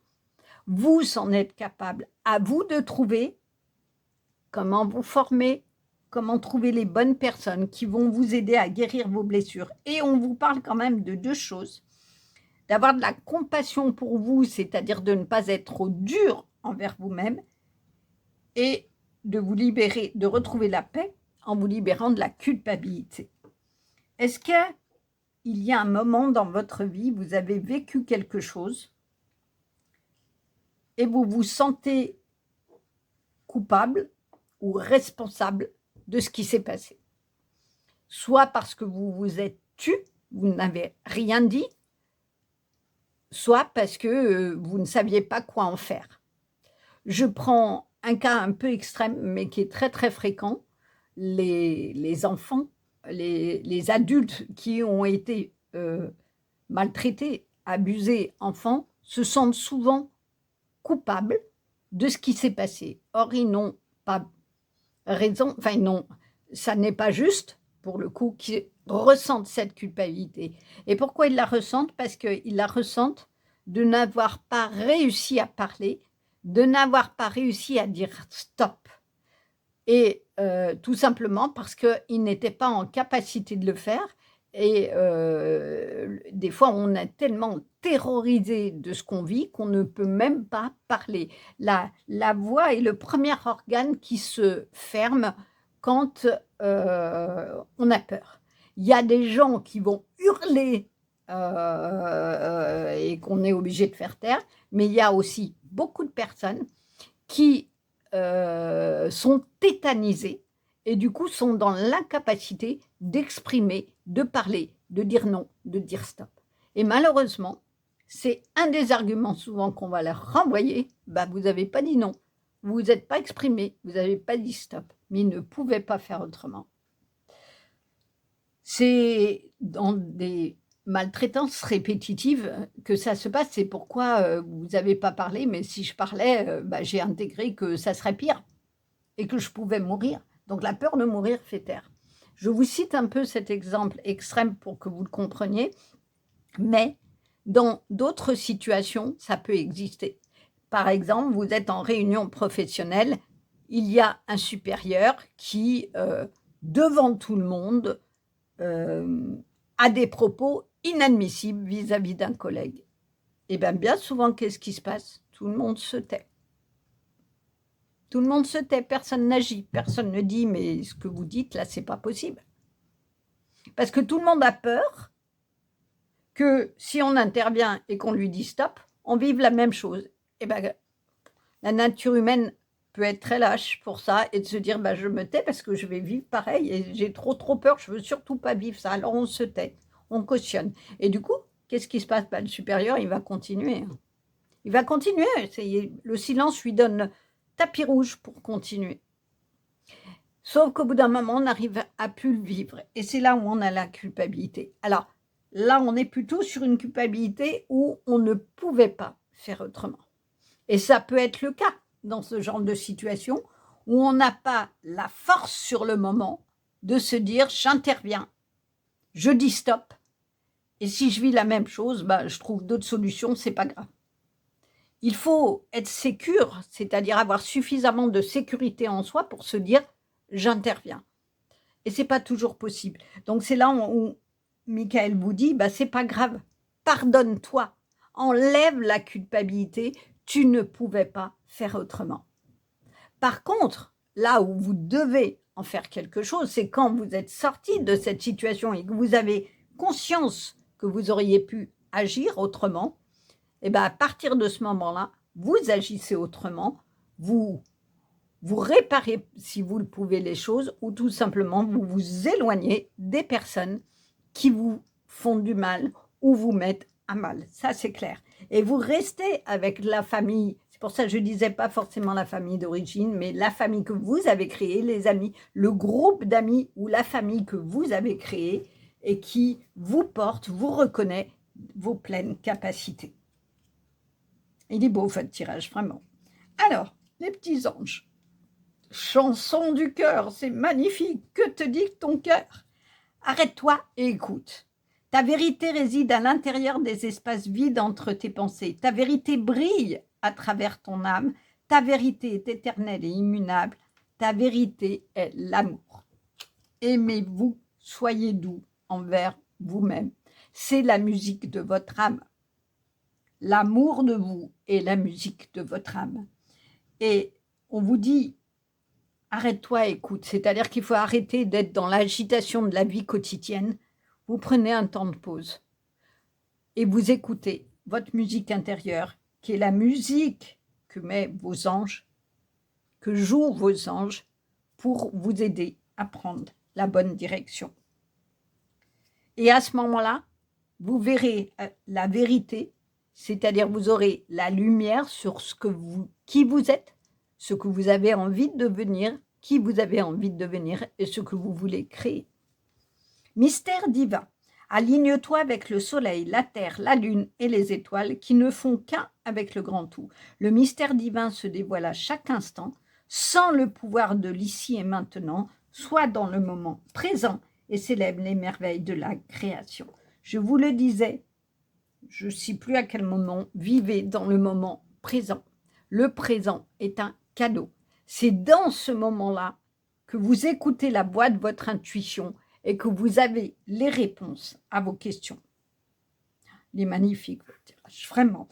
Vous en êtes capable. À vous de trouver comment vous former, comment trouver les bonnes personnes qui vont vous aider à guérir vos blessures. Et on vous parle quand même de deux choses. D'avoir de la compassion pour vous, c'est-à-dire de ne pas être trop dur envers vous-même, et de vous libérer, de retrouver la paix en vous libérant de la culpabilité. Est-ce qu'il y a un moment dans votre vie, vous avez vécu quelque chose et vous vous sentez coupable ou responsable de ce qui s'est passé? Soit parce que vous vous êtes tu, vous n'avez rien dit, soit parce que vous ne saviez pas quoi en faire. Je prends un cas un peu extrême, mais qui est très très fréquent. Les enfants, les adultes qui ont été maltraités, abusés, enfants, se sentent souvent coupables de ce qui s'est passé. Or, ils n'ont pas raison, enfin non, ça n'est pas juste, pour le coup, qu'ils ressentent cette culpabilité. Et pourquoi ils la ressentent? Parce qu'ils la ressentent de n'avoir pas réussi à parler, de n'avoir pas réussi à dire stop. Et tout simplement parce qu'ils n'étaient pas en capacité de le faire. Et des fois, on est tellement terrorisé de ce qu'on vit qu'on ne peut même pas parler. La voix est le premier organe qui se ferme quand on a peur. Il y a des gens qui vont hurler et qu'on est obligé de faire taire, mais il y a aussi beaucoup de personnes qui sont tétanisées et du coup sont dans l'incapacité d'exprimer, de parler, de dire non, de dire stop. Et malheureusement, c'est un des arguments souvent qu'on va leur renvoyer, vous n'avez pas dit non, vous vous êtes pas exprimé, vous n'avez pas dit stop, mais ils ne pouvaient pas faire autrement. C'est dans des maltraitance répétitive que ça se passe. C'est pourquoi vous n'avez pas parlé, mais si je parlais, j'ai intégré que ça serait pire et que je pouvais mourir. Donc la peur de mourir fait taire. Je vous cite un peu cet exemple extrême pour que vous le compreniez, mais dans d'autres situations, ça peut exister. Par exemple, vous êtes en réunion professionnelle, il y a un supérieur qui, devant tout le monde, a des propos inadmissibles vis-à-vis d'un collègue. Et bien souvent, qu'est-ce qui se passe? Tout le monde se tait. Tout le monde se tait, personne n'agit, personne ne dit « mais ce que vous dites là, c'est pas possible ». Parce que tout le monde a peur que si on intervient et qu'on lui dit « stop », on vive la même chose. Et bien, la nature humaine peut être très lâche pour ça et de se dire je me tais parce que je vais vivre pareil et j'ai trop peur, je veux surtout pas vivre ça. Alors on se tait, on cautionne. Et du coup, qu'est-ce qui se passe? Le supérieur, il va continuer. Il va continuer. Le silence lui donne tapis rouge pour continuer. Sauf qu'au bout d'un moment, on n'arrive à plus le vivre. Et c'est là où on a la culpabilité. Alors là, on est plutôt sur une culpabilité où on ne pouvait pas faire autrement. Et ça peut être le cas dans ce genre de situation où on n'a pas la force sur le moment de se dire « j'interviens, je dis stop, et si je vis la même chose, je trouve d'autres solutions, c'est pas grave ». Il faut être sécure, c'est-à-dire avoir suffisamment de sécurité en soi pour se dire « j'interviens ». Et c'est pas toujours possible. Donc c'est là où Michael vous dit « c'est pas grave, pardonne-toi, enlève la culpabilité, tu ne pouvais pas faire autrement ». Par contre, là où vous devez en faire quelque chose, c'est quand vous êtes sorti de cette situation et que vous avez conscience que vous auriez pu agir autrement, et à partir de ce moment-là, vous agissez autrement, vous réparez, si vous le pouvez, les choses, ou tout simplement, vous vous éloignez des personnes qui vous font du mal ou vous mettent à mal. Ça, c'est clair. Et vous restez avec la famille. C'est pour ça que je ne disais pas forcément la famille d'origine, mais la famille que vous avez créée, les amis, le groupe d'amis ou la famille que vous avez créée et qui vous porte, vous reconnaît vos pleines capacités. Il est beau, votre tirage, vraiment. Alors, les petits anges. Chanson du cœur, c'est magnifique. Que te dit ton cœur? Arrête-toi et écoute. Ta vérité réside à l'intérieur des espaces vides entre tes pensées. Ta vérité brille à travers ton âme. Ta vérité est éternelle et immuable. Ta vérité est l'amour. Aimez-vous, soyez doux envers vous-même. C'est la musique de votre âme. L'amour de vous est la musique de votre âme. Et on vous dit, arrête-toi, écoute. C'est-à-dire qu'il faut arrêter d'être dans l'agitation de la vie quotidienne. Vous prenez un temps de pause et vous écoutez votre musique intérieure, qui est la musique que mettent vos anges, que jouent vos anges pour vous aider à prendre la bonne direction. Et à ce moment-là, vous verrez la vérité, c'est-à-dire vous aurez la lumière sur qui vous êtes, ce que vous avez envie de devenir, qui vous avez envie de devenir et ce que vous voulez créer. Mystère divin, aligne-toi avec le soleil, la terre, la lune et les étoiles qui ne font qu'un avec le grand tout. Le mystère divin se dévoile à chaque instant, sans le pouvoir de l'ici et maintenant, soit dans le moment présent et célèbre les merveilles de la création. Je vous le disais, je ne sais plus à quel moment, vivez dans le moment présent. Le présent est un cadeau. C'est dans ce moment-là que vous écoutez la voix de votre intuition et que vous avez les réponses à vos questions. Il est magnifique, votre tirage, vraiment.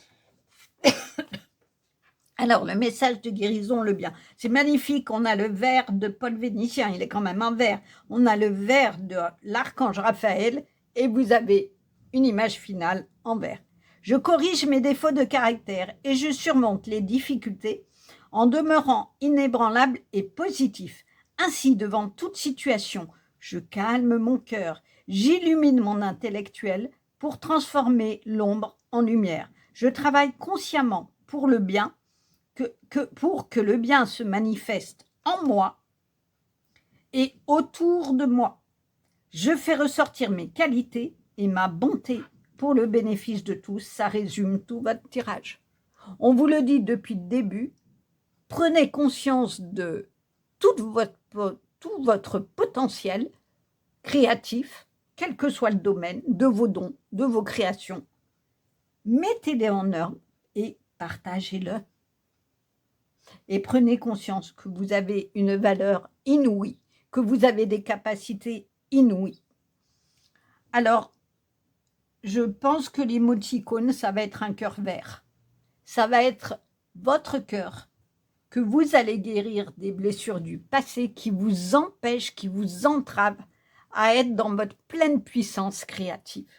Alors, le message de guérison, le bien. C'est magnifique, on a le vert de Paul Vénitien, il est quand même en vert. On a le vert de l'archange Raphaël et vous avez une image finale en vert. Je corrige mes défauts de caractère et je surmonte les difficultés en demeurant inébranlable et positif. Ainsi, devant toute situation, je calme mon cœur, j'illumine mon intellectuel pour transformer l'ombre en lumière. Je travaille consciemment pour le bien, pour que le bien se manifeste en moi et autour de moi. Je fais ressortir mes qualités et ma bonté pour le bénéfice de tous. Ça résume tout votre tirage. On vous le dit depuis le début, prenez conscience de tout votre potentiel créatif, quel que soit le domaine, de vos dons, de vos créations. Mettez-les en œuvre et partagez-le. et prenez conscience que vous avez une valeur inouïe, que vous avez des capacités inouïes. Alors, je pense que l'émoticône, ça va être un cœur vert. Ça va être votre cœur, que vous allez guérir des blessures du passé qui vous empêchent, qui vous entravent à être dans votre pleine puissance créative.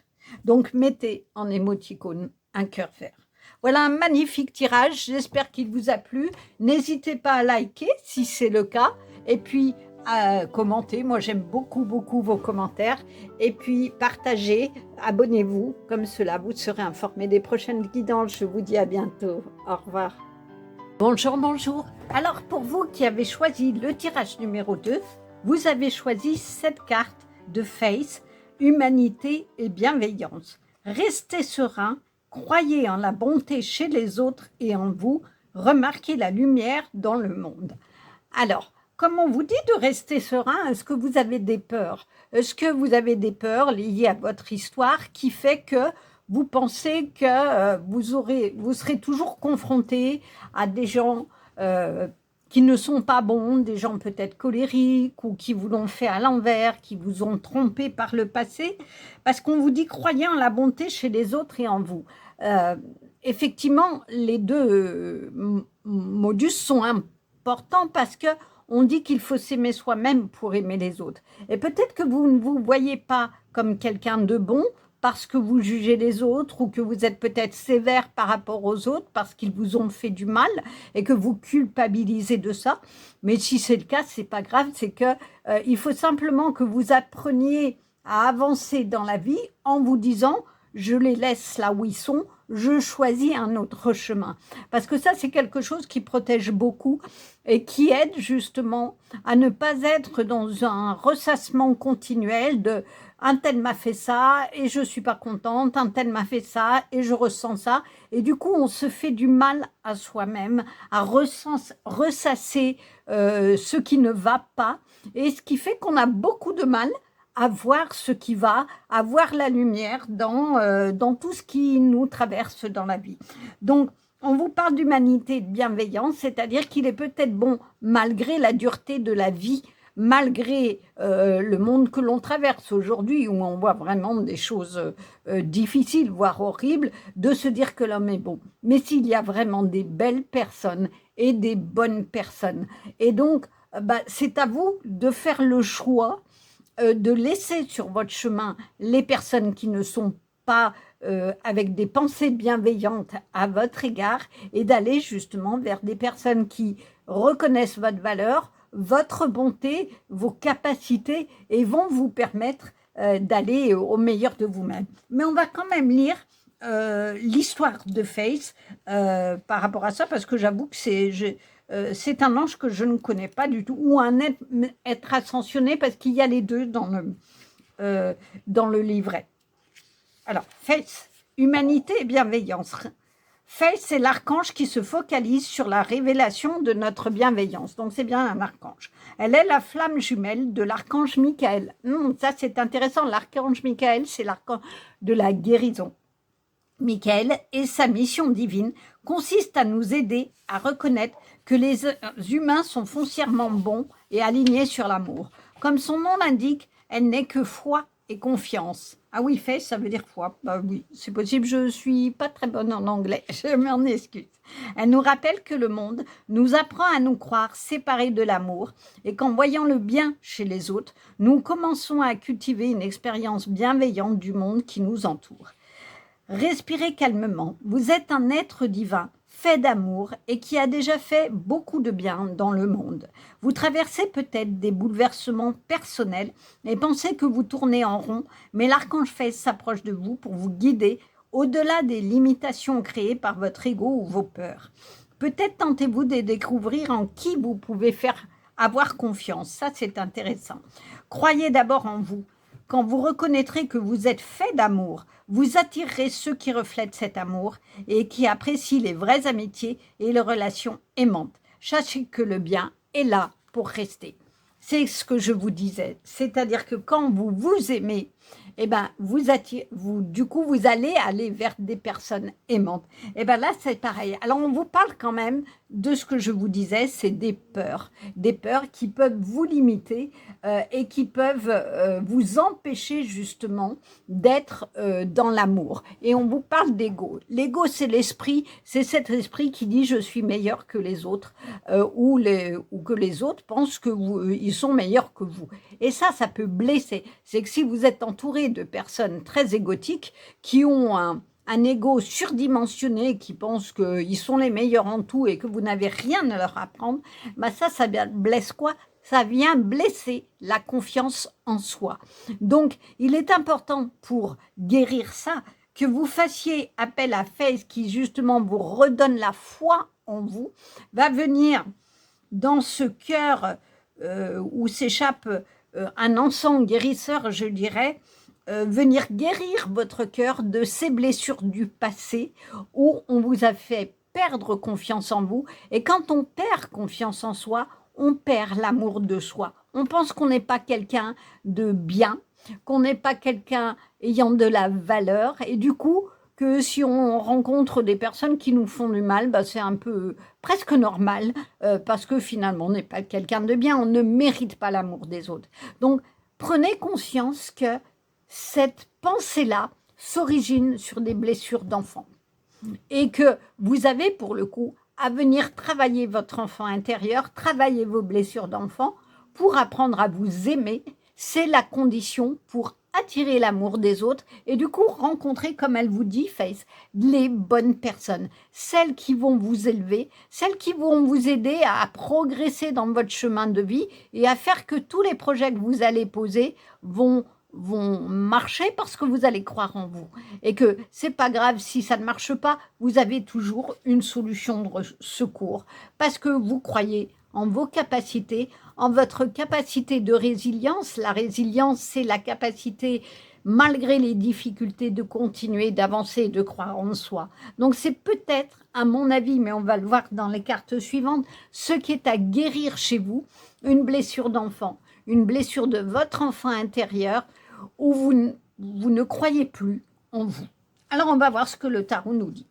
Donc, mettez en émoticône un cœur vert. Voilà un magnifique tirage, j'espère qu'il vous a plu. N'hésitez pas à liker si c'est le cas, et puis à commenter. Moi, j'aime beaucoup, beaucoup vos commentaires. Et puis, partagez, abonnez-vous, comme cela, vous serez informés des prochaines guidances. Je vous dis à bientôt. Au revoir. Bonjour, bonjour. Alors, pour vous qui avez choisi le tirage numéro 2, vous avez choisi cette carte de Face, Humanité et Bienveillance. Restez serein, croyez en la bonté chez les autres et en vous, remarquez la lumière dans le monde. Alors, comme on vous dit de rester serein, est-ce que vous avez des peurs? Est-ce que vous avez des peurs liées à votre histoire qui fait que vous pensez que vous serez toujours confronté à des gens qui ne sont pas bons, des gens peut-être colériques ou qui vous l'ont fait à l'envers, qui vous ont trompé par le passé? Parce qu'on vous dit croyez en la bonté chez les autres et en vous. Effectivement, les deux modus sont importants parce que on dit qu'il faut s'aimer soi-même pour aimer les autres. Et peut-être que vous ne vous voyez pas comme quelqu'un de bon parce que vous jugez les autres ou que vous êtes peut-être sévère par rapport aux autres parce qu'ils vous ont fait du mal et que vous culpabilisez de ça. Mais si c'est le cas, c'est pas grave. C'est que il faut simplement que vous appreniez à avancer dans la vie en vous disant « je les laisse là où ils sont ». Je choisis un autre chemin. Parce que ça, c'est quelque chose qui protège beaucoup et qui aide justement à ne pas être dans un ressassement continuel de « un tel m'a fait ça et je suis pas contente, un tel m'a fait ça et je ressens ça ». Et du coup, on se fait du mal à soi-même, à ressasser ce qui ne va pas. Et ce qui fait qu'on a beaucoup de mal à voir ce qui va, à voir la lumière dans tout ce qui nous traverse dans la vie. Donc, on vous parle d'humanité et de bienveillance, c'est-à-dire qu'il est peut-être bon, malgré la dureté de la vie, malgré le monde que l'on traverse aujourd'hui, où on voit vraiment des choses difficiles, voire horribles, de se dire que l'homme est bon. Mais s'il y a vraiment des belles personnes et des bonnes personnes. Et donc, c'est à vous de faire le choix de laisser sur votre chemin les personnes qui ne sont pas avec des pensées bienveillantes à votre égard et d'aller justement vers des personnes qui reconnaissent votre valeur, votre bonté, vos capacités et vont vous permettre d'aller au meilleur de vous-même. Mais on va quand même lire l'histoire de Face par rapport à ça parce que j'avoue que c'est un ange que je ne connais pas du tout, ou un être ascensionné, parce qu'il y a les deux dans le livret. Alors, Face, humanité et bienveillance. Face, c'est l'archange qui se focalise sur la révélation de notre bienveillance. Donc, c'est bien un archange. Elle est la flamme jumelle de l'archange Michael. Ça, c'est intéressant. L'archange Michael, c'est l'archange de la guérison. Michael et sa mission divine consiste à nous aider à reconnaître que les humains sont foncièrement bons et alignés sur l'amour. Comme son nom l'indique, elle n'est que foi et confiance. Ah oui, Face, ça veut dire foi. Bah oui, c'est possible, je suis pas très bonne en anglais, je m'en excuse. Elle nous rappelle que le monde nous apprend à nous croire séparés de l'amour et qu'en voyant le bien chez les autres, nous commençons à cultiver une expérience bienveillante du monde qui nous entoure. Respirez calmement. Vous êtes un être divin, fait d'amour et qui a déjà fait beaucoup de bien dans le monde. Vous traversez peut-être des bouleversements personnels et pensez que vous tournez en rond, mais l'archange Face s'approche de vous pour vous guider au-delà des limitations créées par votre ego ou vos peurs. Peut-être tentez-vous de découvrir en qui vous pouvez faire avoir confiance. Ça, c'est intéressant. Croyez d'abord en vous. Quand vous reconnaîtrez que vous êtes fait d'amour, vous attirerez ceux qui reflètent cet amour et qui apprécient les vraies amitiés et les relations aimantes. Sachez que le bien est là pour rester. C'est ce que je vous disais. C'est-à-dire que quand vous vous aimez eh ben, du coup, vous allez aller vers des personnes aimantes. Eh ben là, c'est pareil. Alors, on vous parle quand même de ce que je vous disais, c'est des peurs qui peuvent vous limiter et qui peuvent vous empêcher justement d'être dans l'amour. Et on vous parle d'ego. L'ego, c'est l'esprit, c'est cet esprit qui dit je suis meilleur que les autres ou que les autres pensent que ils sont meilleurs que vous. Et ça peut blesser. C'est que si vous êtes entouré de personnes très égotiques qui ont un ego surdimensionné, qui pensent qu'ils sont les meilleurs en tout et que vous n'avez rien à leur apprendre, bah ça blesse quoi? Ça vient blesser la confiance en soi. Donc, il est important pour guérir ça que vous fassiez appel à Faith qui justement vous redonne la foi en vous, va venir dans ce cœur où s'échappe un encens guérisseur, je dirais, venir guérir votre cœur de ces blessures du passé où on vous a fait perdre confiance en vous. Et quand on perd confiance en soi, on perd l'amour de soi. On pense qu'on n'est pas quelqu'un de bien, qu'on n'est pas quelqu'un ayant de la valeur. Et du coup, que si on rencontre des personnes qui nous font du mal, bah c'est un peu presque normal parce que finalement, on n'est pas quelqu'un de bien. On ne mérite pas l'amour des autres. Donc, prenez conscience que cette pensée-là s'origine sur des blessures d'enfant et que vous avez pour le coup à venir travailler votre enfant intérieur, travailler vos blessures d'enfant pour apprendre à vous aimer. C'est la condition pour attirer l'amour des autres et du coup rencontrer, comme elle vous dit, Faith, les bonnes personnes, celles qui vont vous élever, celles qui vont vous aider à progresser dans votre chemin de vie et à faire que tous les projets que vous allez poser vont marcher parce que vous allez croire en vous et que c'est pas grave si ça ne marche pas, vous avez toujours une solution de secours parce que vous croyez en vos capacités, en votre capacité de résilience. La résilience, c'est la capacité, malgré les difficultés, de continuer, d'avancer, de croire en soi. Donc c'est peut-être, à mon avis, mais on va le voir dans les cartes suivantes, ce qui est à guérir chez vous, une blessure d'enfant, une blessure de votre enfant intérieur, où vous ne croyez plus en vous. Alors, on va voir ce que le tarot nous dit.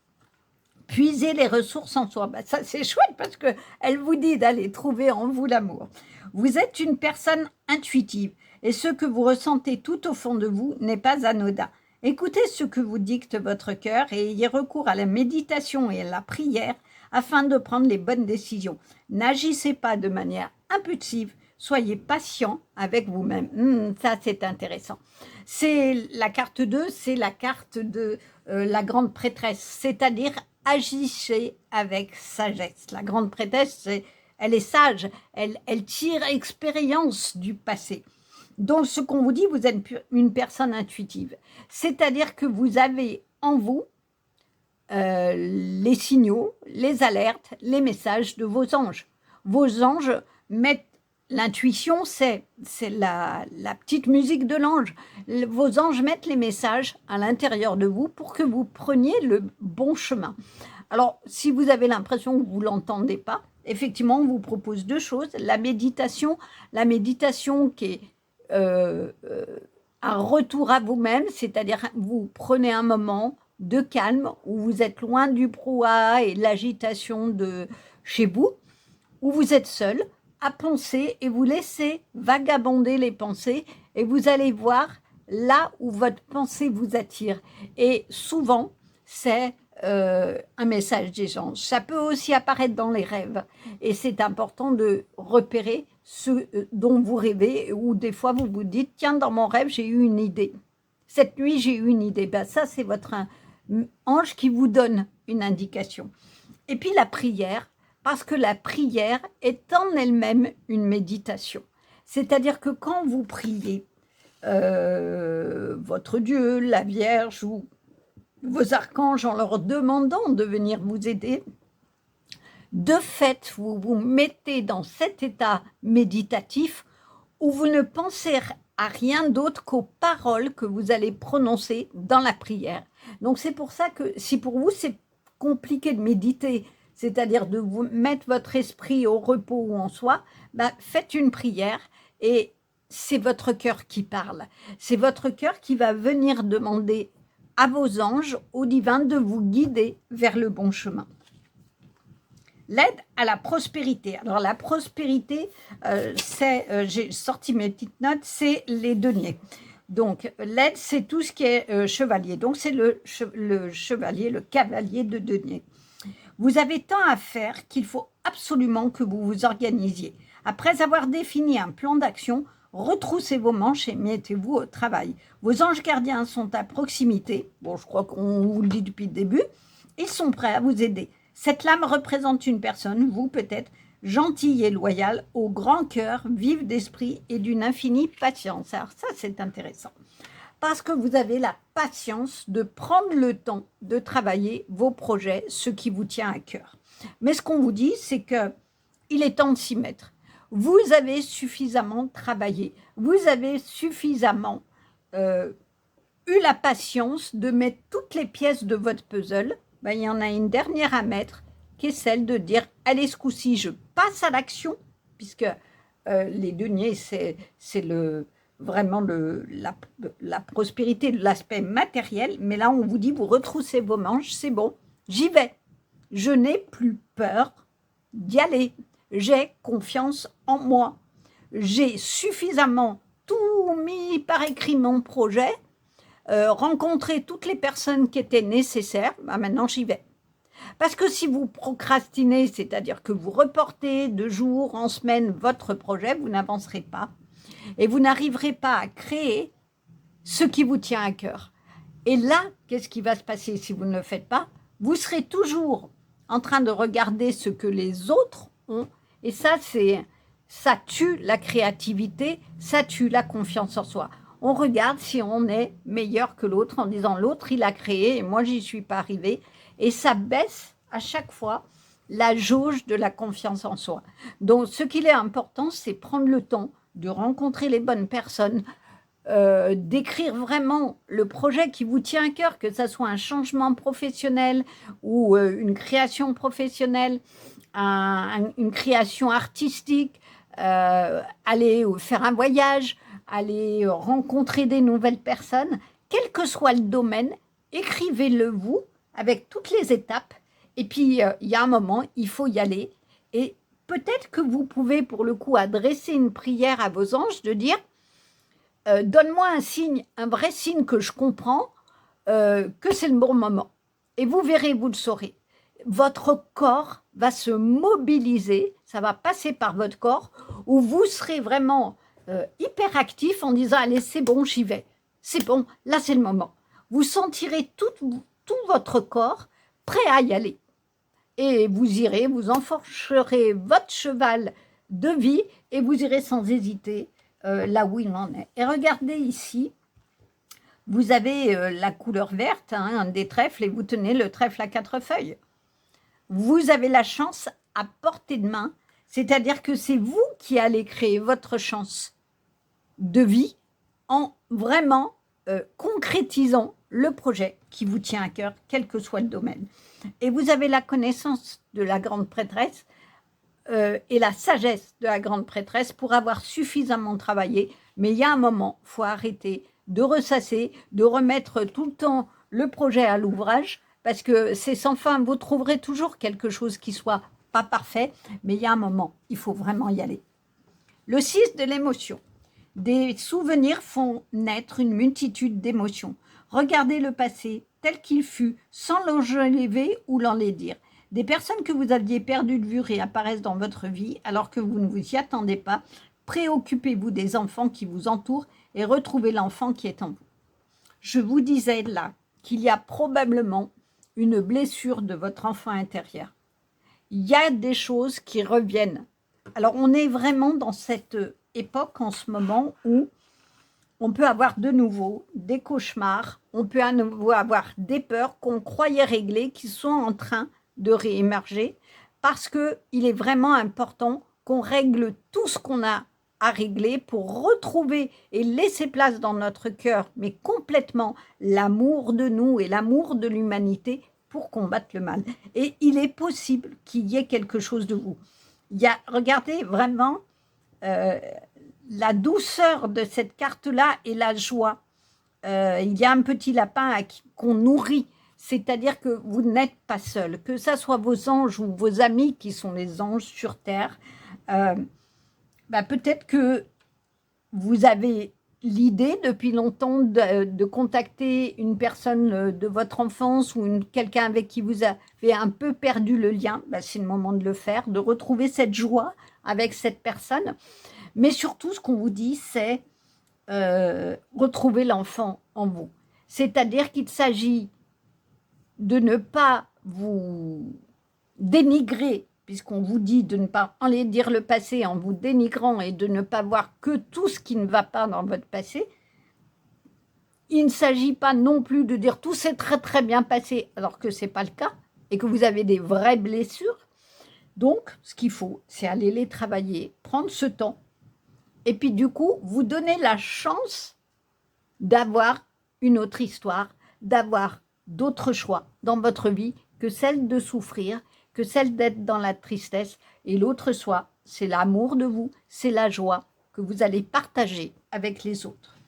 Puisez les ressources en soi. Ben, ça, c'est chouette parce qu'elle vous dit d'aller trouver en vous l'amour. Vous êtes une personne intuitive et ce que vous ressentez tout au fond de vous n'est pas anodin. Écoutez ce que vous dicte votre cœur et ayez recours à la méditation et à la prière afin de prendre les bonnes décisions. N'agissez pas de manière impulsive. Soyez patient avec vous-même. Ça, c'est intéressant. C'est la carte 2, c'est la carte de la grande prêtresse, c'est-à-dire agissez avec sagesse. La grande prêtresse, elle est sage, elle tire expérience du passé. Donc, ce qu'on vous dit, vous êtes une personne intuitive. C'est-à-dire que vous avez en vous les signaux, les alertes, les messages de vos anges. Vos anges mettent l'intuition, c'est la petite musique de l'ange. Vos anges mettent les messages à l'intérieur de vous pour que vous preniez le bon chemin. Alors, si vous avez l'impression que vous ne l'entendez pas, effectivement, on vous propose deux choses. La méditation qui est un retour à vous-même, c'est-à-dire vous prenez un moment de calme où vous êtes loin du brouhaha et de l'agitation de chez vous, où vous êtes seul, à penser et vous laissez vagabonder les pensées et vous allez voir là où votre pensée vous attire. Et souvent, c'est un message des anges. Ça peut aussi apparaître dans les rêves et c'est important de repérer ce dont vous rêvez ou des fois vous vous dites « Tiens, dans mon rêve, j'ai eu une idée. Cette nuit, j'ai eu une idée. » Ben, ça, c'est votre ange qui vous donne une indication. Et puis la prière, parce que la prière est en elle-même une méditation. C'est-à-dire que quand vous priez votre Dieu, la Vierge ou vos archanges en leur demandant de venir vous aider, de fait, vous vous mettez dans cet état méditatif où vous ne pensez à rien d'autre qu'aux paroles que vous allez prononcer dans la prière. Donc c'est pour ça que si pour vous c'est compliqué de méditer, c'est-à-dire de vous mettre votre esprit au repos ou en soi, ben, faites une prière et c'est votre cœur qui parle. C'est votre cœur qui va venir demander à vos anges, au divin, de vous guider vers le bon chemin. L'aide à la prospérité. Alors la prospérité, j'ai sorti mes petites notes, c'est les deniers. Donc l'aide, c'est tout ce qui est chevalier. Donc c'est le chevalier, le cavalier de deniers. Vous avez tant à faire qu'il faut absolument que vous vous organisiez. Après avoir défini un plan d'action, retroussez vos manches et mettez-vous au travail. Vos anges gardiens sont à proximité. Bon, je crois qu'on vous le dit depuis le début. Ils sont prêts à vous aider. Cette lame représente une personne, vous peut-être, gentille et loyale, au grand cœur, vive d'esprit et d'une infinie patience. Alors ça, c'est intéressant. Parce que vous avez la patience de prendre le temps de travailler vos projets, ce qui vous tient à cœur. Mais ce qu'on vous dit, c'est qu'il est temps de s'y mettre. Vous avez suffisamment travaillé, vous avez suffisamment eu la patience de mettre toutes les pièces de votre puzzle. Ben, il y en a une dernière à mettre, qui est celle de dire, allez, ce coup-ci, je passe à l'action, puisque les deniers, c'est vraiment la prospérité de l'aspect matériel, mais là, on vous dit, vous retroussez vos manches, c'est bon, j'y vais. Je n'ai plus peur d'y aller. J'ai confiance en moi. J'ai suffisamment tout mis par écrit mon projet, rencontré toutes les personnes qui étaient nécessaires. Ben maintenant, j'y vais. Parce que si vous procrastinez, c'est-à-dire que vous reportez de jour en semaine votre projet, vous n'avancerez pas et vous n'arriverez pas à créer ce qui vous tient à cœur. Et là, qu'est-ce qui va se passer si vous ne le faites pas? Vous serez toujours en train de regarder ce que les autres ont. Et ça tue la créativité, ça tue la confiance en soi. On regarde si on est meilleur que l'autre en disant l'autre il a créé et moi j'y suis pas arrivée. Et ça baisse à chaque fois la jauge de la confiance en soi. Donc ce qu'il est important, c'est prendre le temps de rencontrer les bonnes personnes, d'écrire vraiment le projet qui vous tient à cœur, que ce soit un changement professionnel ou une création professionnelle, une création artistique, aller faire un voyage, aller rencontrer des nouvelles personnes, quel que soit le domaine, écrivez-le vous avec toutes les étapes. Et puis, il y a un moment, il faut y aller. Et peut-être que vous pouvez, pour le coup, adresser une prière à vos anges, de dire donne-moi un signe, un vrai signe que je comprends, que c'est le bon moment. Et vous verrez, vous le saurez. Votre corps va se mobiliser, ça va passer par votre corps, où vous serez vraiment hyper actif en disant allez, c'est bon, j'y vais. C'est bon, là c'est le moment. Vous sentirez tout votre corps prêt à y aller. Et vous irez, vous enfourcherez votre cheval de vie et vous irez sans hésiter là où il en est. Et regardez ici, vous avez la couleur verte, hein, des trèfles, et vous tenez le trèfle à 4 feuilles. Vous avez la chance à portée de main, c'est-à-dire que c'est vous qui allez créer votre chance de vie en vraiment concrétisant le projet qui vous tient à cœur, quel que soit le domaine. Et vous avez la connaissance de la grande prêtresse et la sagesse de la grande prêtresse pour avoir suffisamment travaillé. Mais il y a un moment, il faut arrêter de ressasser, de remettre tout le temps le projet à l'ouvrage, parce que c'est sans fin. Vous trouverez toujours quelque chose qui soit pas parfait, mais il y a un moment, il faut vraiment y aller. Le 6 de l'émotion. Des souvenirs font naître une multitude d'émotions. Regardez le passé tel qu'il fut, sans l'enjoliver ou l'enlaidir. Des personnes que vous aviez perdues de vue réapparaissent dans votre vie alors que vous ne vous y attendez pas. Préoccupez-vous des enfants qui vous entourent et retrouvez l'enfant qui est en vous. Je vous disais là qu'il y a probablement une blessure de votre enfant intérieur. Il y a des choses qui reviennent. Alors, on est vraiment dans cette époque en ce moment où on peut avoir de nouveau des cauchemars, on peut à nouveau avoir des peurs qu'on croyait réglées qui sont en train de réémerger parce qu'il est vraiment important qu'on règle tout ce qu'on a à régler pour retrouver et laisser place dans notre cœur, mais complètement, l'amour de nous et l'amour de l'humanité pour combattre le mal. Et il est possible qu'il y ait quelque chose de vous. Regardez vraiment la douceur de cette carte-là et la joie. Il y a un petit lapin qu'on nourrit, c'est-à-dire que vous n'êtes pas seul, que ce soit vos anges ou vos amis qui sont les anges sur Terre. Peut-être que vous avez l'idée depuis longtemps de contacter une personne de votre enfance ou quelqu'un avec qui vous avez un peu perdu le lien. C'est le moment de le faire, de retrouver cette joie avec cette personne. Mais surtout, ce qu'on vous dit, c'est retrouver l'enfant en vous. C'est-à-dire qu'il s'agit de ne pas vous dénigrer, puisqu'on vous dit de ne pas aller dire le passé en vous dénigrant et de ne pas voir que tout ce qui ne va pas dans votre passé. Il ne s'agit pas non plus de dire tout s'est très très bien passé, alors que ce n'est pas le cas, et que vous avez des vraies blessures. Donc, ce qu'il faut, c'est aller les travailler, prendre ce temps, et puis du coup, vous donner la chance d'avoir une autre histoire, d'avoir d'autres choix dans votre vie que celle de souffrir, que celle d'être dans la tristesse. Et l'autre choix, c'est l'amour de vous, c'est la joie que vous allez partager avec les autres.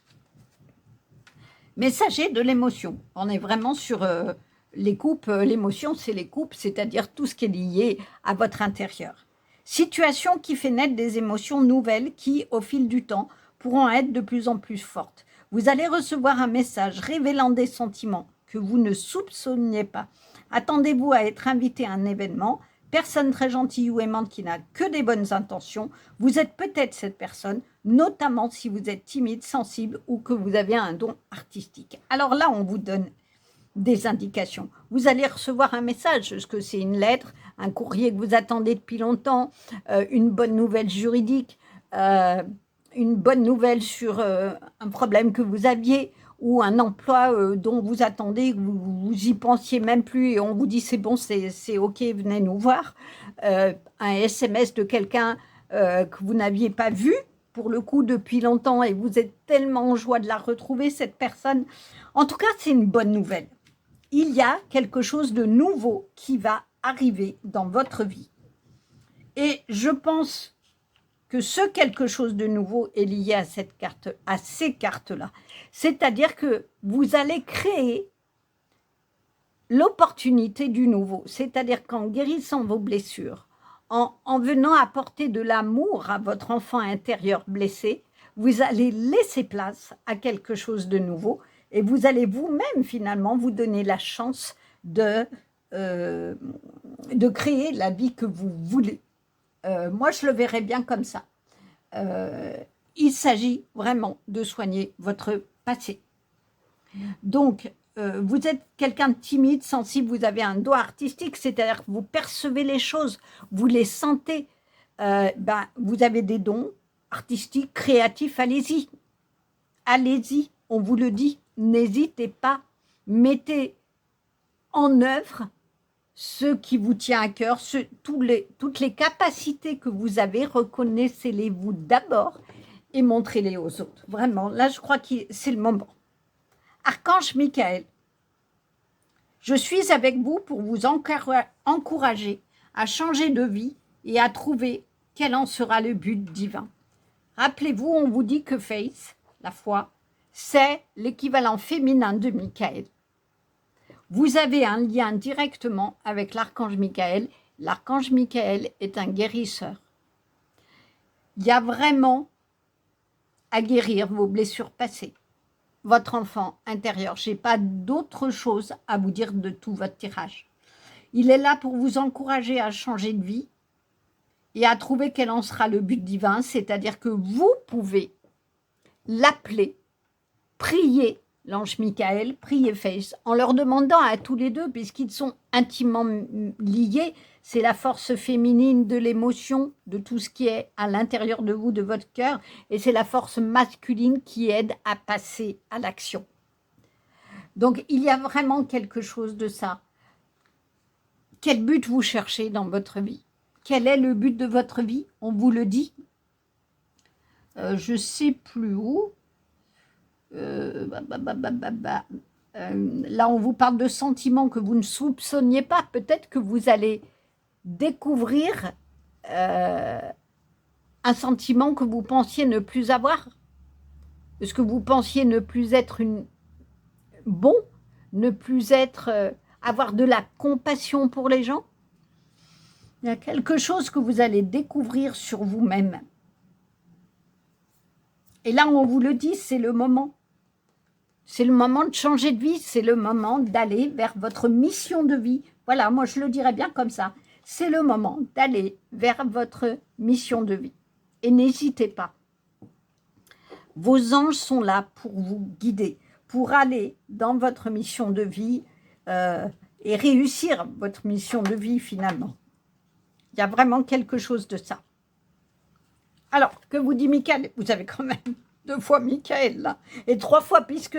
Messager de l'émotion. On est vraiment sur les coupes. L'émotion, c'est les coupes, c'est-à-dire tout ce qui est lié à votre intérieur. Situation qui fait naître des émotions nouvelles qui, au fil du temps, pourront être de plus en plus fortes. Vous allez recevoir un message révélant des sentiments que vous ne soupçonniez pas. Attendez-vous à être invité à un événement. Personne très gentille ou aimante qui n'a que des bonnes intentions. Vous êtes peut-être cette personne, notamment si vous êtes timide, sensible ou que vous avez un don artistique. Alors là, on vous donne des indications. Vous allez recevoir un message, est-ce que c'est une lettre, un courrier que vous attendez depuis longtemps, une bonne nouvelle juridique, une bonne nouvelle sur un problème que vous aviez ou un emploi dont vous attendez, vous y pensiez même plus et on vous dit c'est bon, c'est ok, venez nous voir. Un SMS de quelqu'un que vous n'aviez pas vu pour le coup depuis longtemps et vous êtes tellement en joie de la retrouver, cette personne. En tout cas, c'est une bonne nouvelle. Il y a quelque chose de nouveau qui va arriver dans votre vie. Et je pense que ce quelque chose de nouveau est lié à cette carte, à ces cartes-là. C'est-à-dire que vous allez créer l'opportunité du nouveau. C'est-à-dire qu'en guérissant vos blessures, en venant apporter de l'amour à votre enfant intérieur blessé, vous allez laisser place à quelque chose de nouveau et vous allez vous-même finalement vous donner la chance de créer la vie que vous voulez. Moi, je le verrais bien comme ça. Il s'agit vraiment de soigner votre passé. Donc, vous êtes quelqu'un de timide, sensible, vous avez un doigt artistique, c'est-à-dire que vous percevez les choses, vous les sentez. Vous avez des dons artistiques, créatifs, allez-y. Allez-y, on vous le dit, n'hésitez pas. Mettez en œuvre ce qui vous tient à cœur, toutes les capacités que vous avez, reconnaissez-les vous d'abord et montrez-les aux autres. Vraiment, là, je crois que c'est le moment. Archange Michael, je suis avec vous pour vous encourager à changer de vie et à trouver quel en sera le but divin. Rappelez-vous, on vous dit que Faith, la foi, c'est l'équivalent féminin de Michael. Vous avez un lien directement avec l'archange Michael. L'archange Michael est un guérisseur. Il y a vraiment à guérir vos blessures passées. Votre enfant intérieur, je n'ai pas d'autre chose à vous dire de tout votre tirage. Il est là pour vous encourager à changer de vie et à trouver quel en sera le but divin, c'est-à-dire que vous pouvez l'appeler, prier l'ange Michael, priez Faith, en leur demandant à tous les deux, puisqu'ils sont intimement liés, c'est la force féminine de l'émotion, de tout ce qui est à l'intérieur de vous, de votre cœur, et c'est la force masculine qui aide à passer à l'action. Donc, il y a vraiment quelque chose de ça. Quel but vous cherchez dans votre vie? Quel est le but de votre vie? On vous le dit. Je ne sais plus où. Là, on vous parle de sentiments que vous ne soupçonniez pas. Peut-être que vous allez découvrir un sentiment que vous pensiez ne plus avoir? Est-ce que vous pensiez ne plus être bon, ne plus être, avoir de la compassion pour les gens? Il y a quelque chose que vous allez découvrir sur vous-même. Et là, on vous le dit, c'est le moment. C'est le moment de changer de vie, c'est le moment d'aller vers votre mission de vie. Voilà, moi je le dirais bien comme ça. C'est le moment d'aller vers votre mission de vie. Et n'hésitez pas. Vos anges sont là pour vous guider, pour aller dans votre mission de vie et réussir votre mission de vie finalement. Il y a vraiment quelque chose de ça. Alors, que vous dit Michael? Vous avez quand même 2 fois Michael là, et 3 fois puisque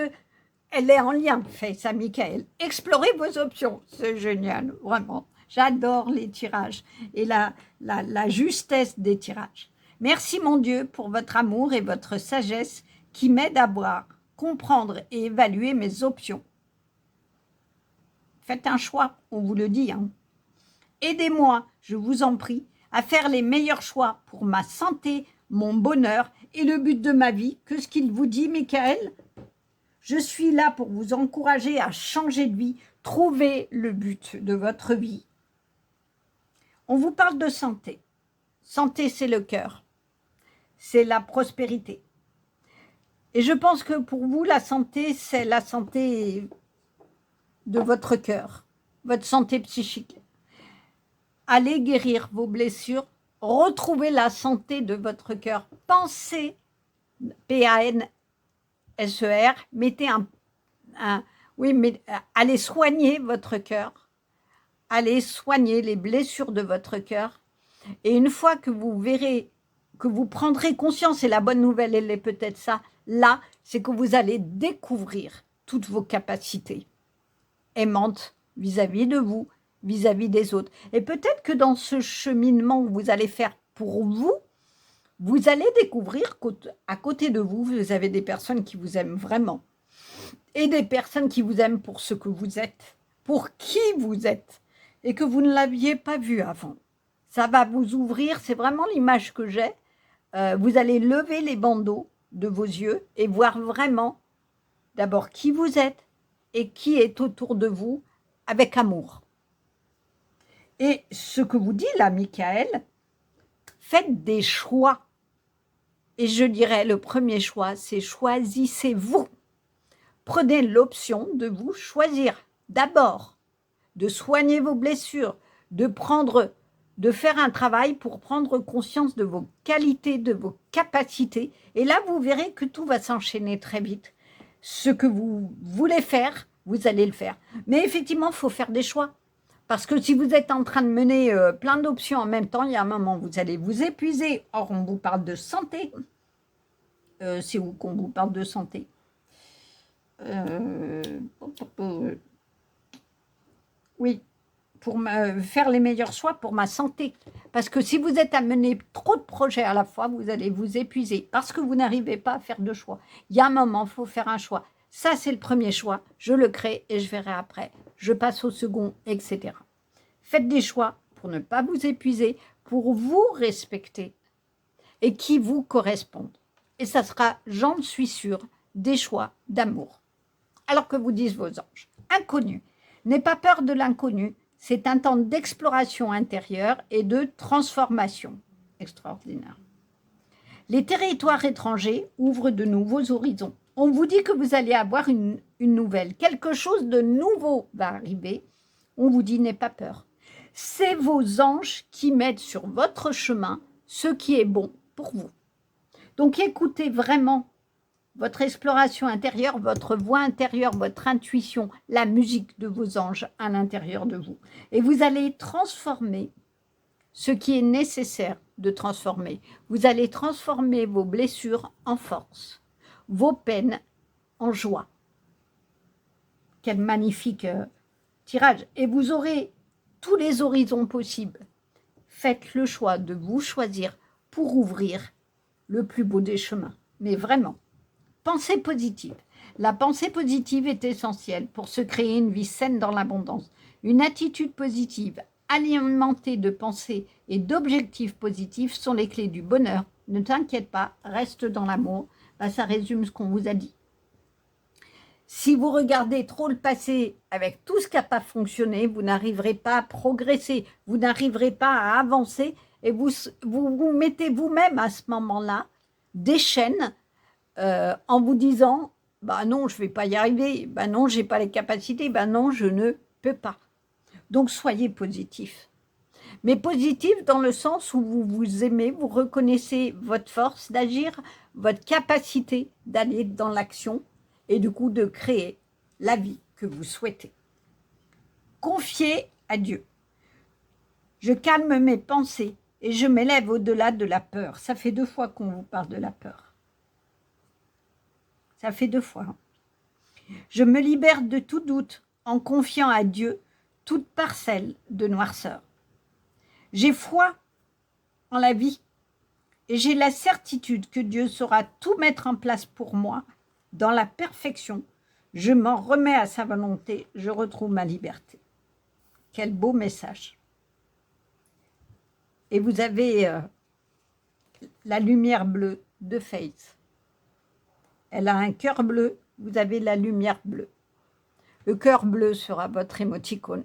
elle est en lien, fait ça Michael. Explorez vos options, c'est génial, vraiment. J'adore les tirages et la justesse des tirages. Merci mon Dieu pour votre amour et votre sagesse qui m'aide à voir, comprendre et évaluer mes options. Faites un choix, on vous le dit. Hein. Aidez-moi, je vous en prie, à faire les meilleurs choix pour ma santé, mon bonheur et le but de ma vie. Qu'est-ce qu'il vous dit, Michael? Je suis là pour vous encourager à changer de vie, trouver le but de votre vie. On vous parle de santé. Santé, c'est le cœur. C'est la prospérité. Et je pense que pour vous, la santé, c'est la santé de votre cœur, votre santé psychique. Allez guérir vos blessures, retrouvez la santé de votre cœur. Pensez, P-A-N-S-E-R, mettez allez soigner votre cœur, allez soigner les blessures de votre cœur. Et une fois que vous verrez, que vous prendrez conscience, et la bonne nouvelle, elle est peut-être ça, là, c'est que vous allez découvrir toutes vos capacités aimantes vis-à-vis de vous, vis-à-vis des autres. Et peut-être que dans ce cheminement que vous allez faire pour vous, vous allez découvrir qu'à côté de vous, vous avez des personnes qui vous aiment vraiment. Et des personnes qui vous aiment pour ce que vous êtes, pour qui vous êtes, et que vous ne l'aviez pas vu avant. Ça va vous ouvrir, c'est vraiment l'image que j'ai. Vous allez lever les bandeaux de vos yeux et voir vraiment d'abord qui vous êtes et qui est autour de vous avec amour. Et ce que vous dit là, Michael, faites des choix. Et je dirais, le premier choix, c'est choisissez-vous. Prenez l'option de vous choisir d'abord, de soigner vos blessures, de faire un travail pour prendre conscience de vos qualités, de vos capacités. Et là, vous verrez que tout va s'enchaîner très vite. Ce que vous voulez faire, vous allez le faire. Mais effectivement, il faut faire des choix. Parce que si vous êtes en train de mener plein d'options en même temps, il y a un moment où vous allez vous épuiser. Or, on vous parle de santé. C'est où qu'on vous parle de santé? Oui, pour faire les meilleurs choix pour ma santé. Parce que si vous êtes à mener trop de projets à la fois, vous allez vous épuiser parce que vous n'arrivez pas à faire de choix. Il y a un moment, il faut faire un choix. Ça, c'est le premier choix. Je le crée et je verrai après. Je passe au second, etc. Faites des choix pour ne pas vous épuiser, pour vous respecter et qui vous correspondent. Et ça sera, j'en suis sûre, des choix d'amour. Alors que vous disent vos anges. Inconnu. N'aie pas peur de l'inconnu. C'est un temps d'exploration intérieure et de transformation. Extraordinaire. Les territoires étrangers ouvrent de nouveaux horizons. On vous dit que vous allez avoir une nouvelle. Quelque chose de nouveau va arriver. On vous dit, n'aie pas peur. C'est vos anges qui mettent sur votre chemin ce qui est bon pour vous. Donc écoutez vraiment votre exploration intérieure, votre voix intérieure, votre intuition, la musique de vos anges à l'intérieur de vous. Et vous allez transformer ce qui est nécessaire de transformer. Vous allez transformer vos blessures en force, vos peines en joie. Quel magnifique tirage. Et vous aurez tous les horizons possibles. Faites le choix de vous choisir pour ouvrir le plus beau des chemins. Mais vraiment. Pensée positive. La pensée positive est essentielle pour se créer une vie saine dans l'abondance. Une attitude positive alimentée de pensées et d'objectifs positifs sont les clés du bonheur ne t'inquiète pas, reste dans l'amour. Ben, ça résume ce qu'on vous a dit. Si vous regardez trop le passé avec tout ce qui n'a pas fonctionné, vous n'arriverez pas à progresser, vous n'arriverez pas à avancer et vous mettez vous-même à ce moment-là des chaînes en vous disant « bah non, je ne vais pas y arriver, bah non, je n'ai pas les capacités, bah non, je ne peux pas ». Donc soyez positif. Mais positif dans le sens où vous vous aimez, vous reconnaissez votre force d'agir, votre capacité d'aller dans l'action et du coup de créer la vie que vous souhaitez. Confiez à Dieu. Je calme mes pensées et je m'élève au-delà de la peur. Ça fait 2 fois qu'on vous parle de la peur. Ça fait 2 fois. Je me libère de tout doute en confiant à Dieu toute parcelle de noirceur. J'ai foi en la vie et j'ai la certitude que Dieu saura tout mettre en place pour moi dans la perfection. Je m'en remets à sa volonté, je retrouve ma liberté. Quel beau message. Et vous avez la lumière bleue de Faith. Elle a un cœur bleu, vous avez la lumière bleue. Le cœur bleu sera votre émoticône.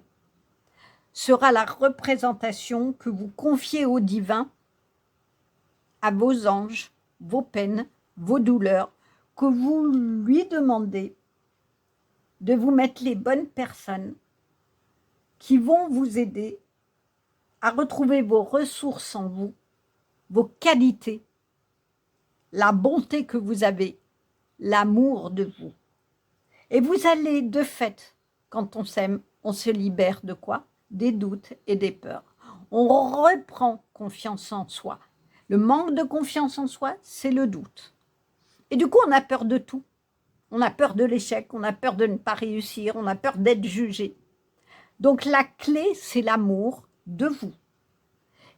Sera la représentation que vous confiez au divin, à vos anges, vos peines, vos douleurs, que vous lui demandez de vous mettre les bonnes personnes qui vont vous aider à retrouver vos ressources en vous, vos qualités, la bonté que vous avez, l'amour de vous. Et vous allez, de fait, quand on s'aime, on se libère de quoi? Des doutes et des peurs. On reprend confiance en soi. Le manque de confiance en soi, c'est le doute. Et du coup, on a peur de tout. On a peur de l'échec, on a peur de ne pas réussir, on a peur d'être jugé. Donc la clé, c'est l'amour de vous.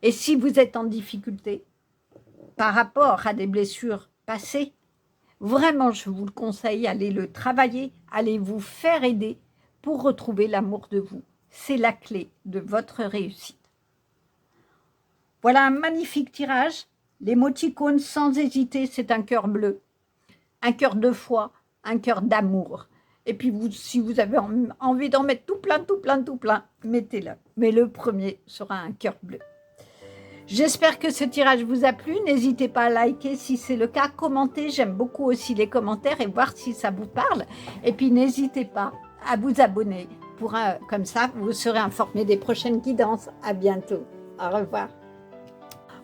Et si vous êtes en difficulté par rapport à des blessures passées, vraiment, je vous le conseille, allez le travailler, allez vous faire aider pour retrouver l'amour de vous. C'est la clé de votre réussite. Voilà un magnifique tirage. L'émoticône, sans hésiter, c'est un cœur bleu, un cœur de foi, un cœur d'amour. Et puis, si vous avez envie d'en mettre tout plein, mettez-le. Mais le premier sera un cœur bleu. J'espère que ce tirage vous a plu. N'hésitez pas à liker si c'est le cas, commenter. J'aime beaucoup aussi les commentaires et voir si ça vous parle. Et puis, n'hésitez pas à vous abonner. Comme ça, vous serez informé des prochaines guidances. À bientôt. Au revoir.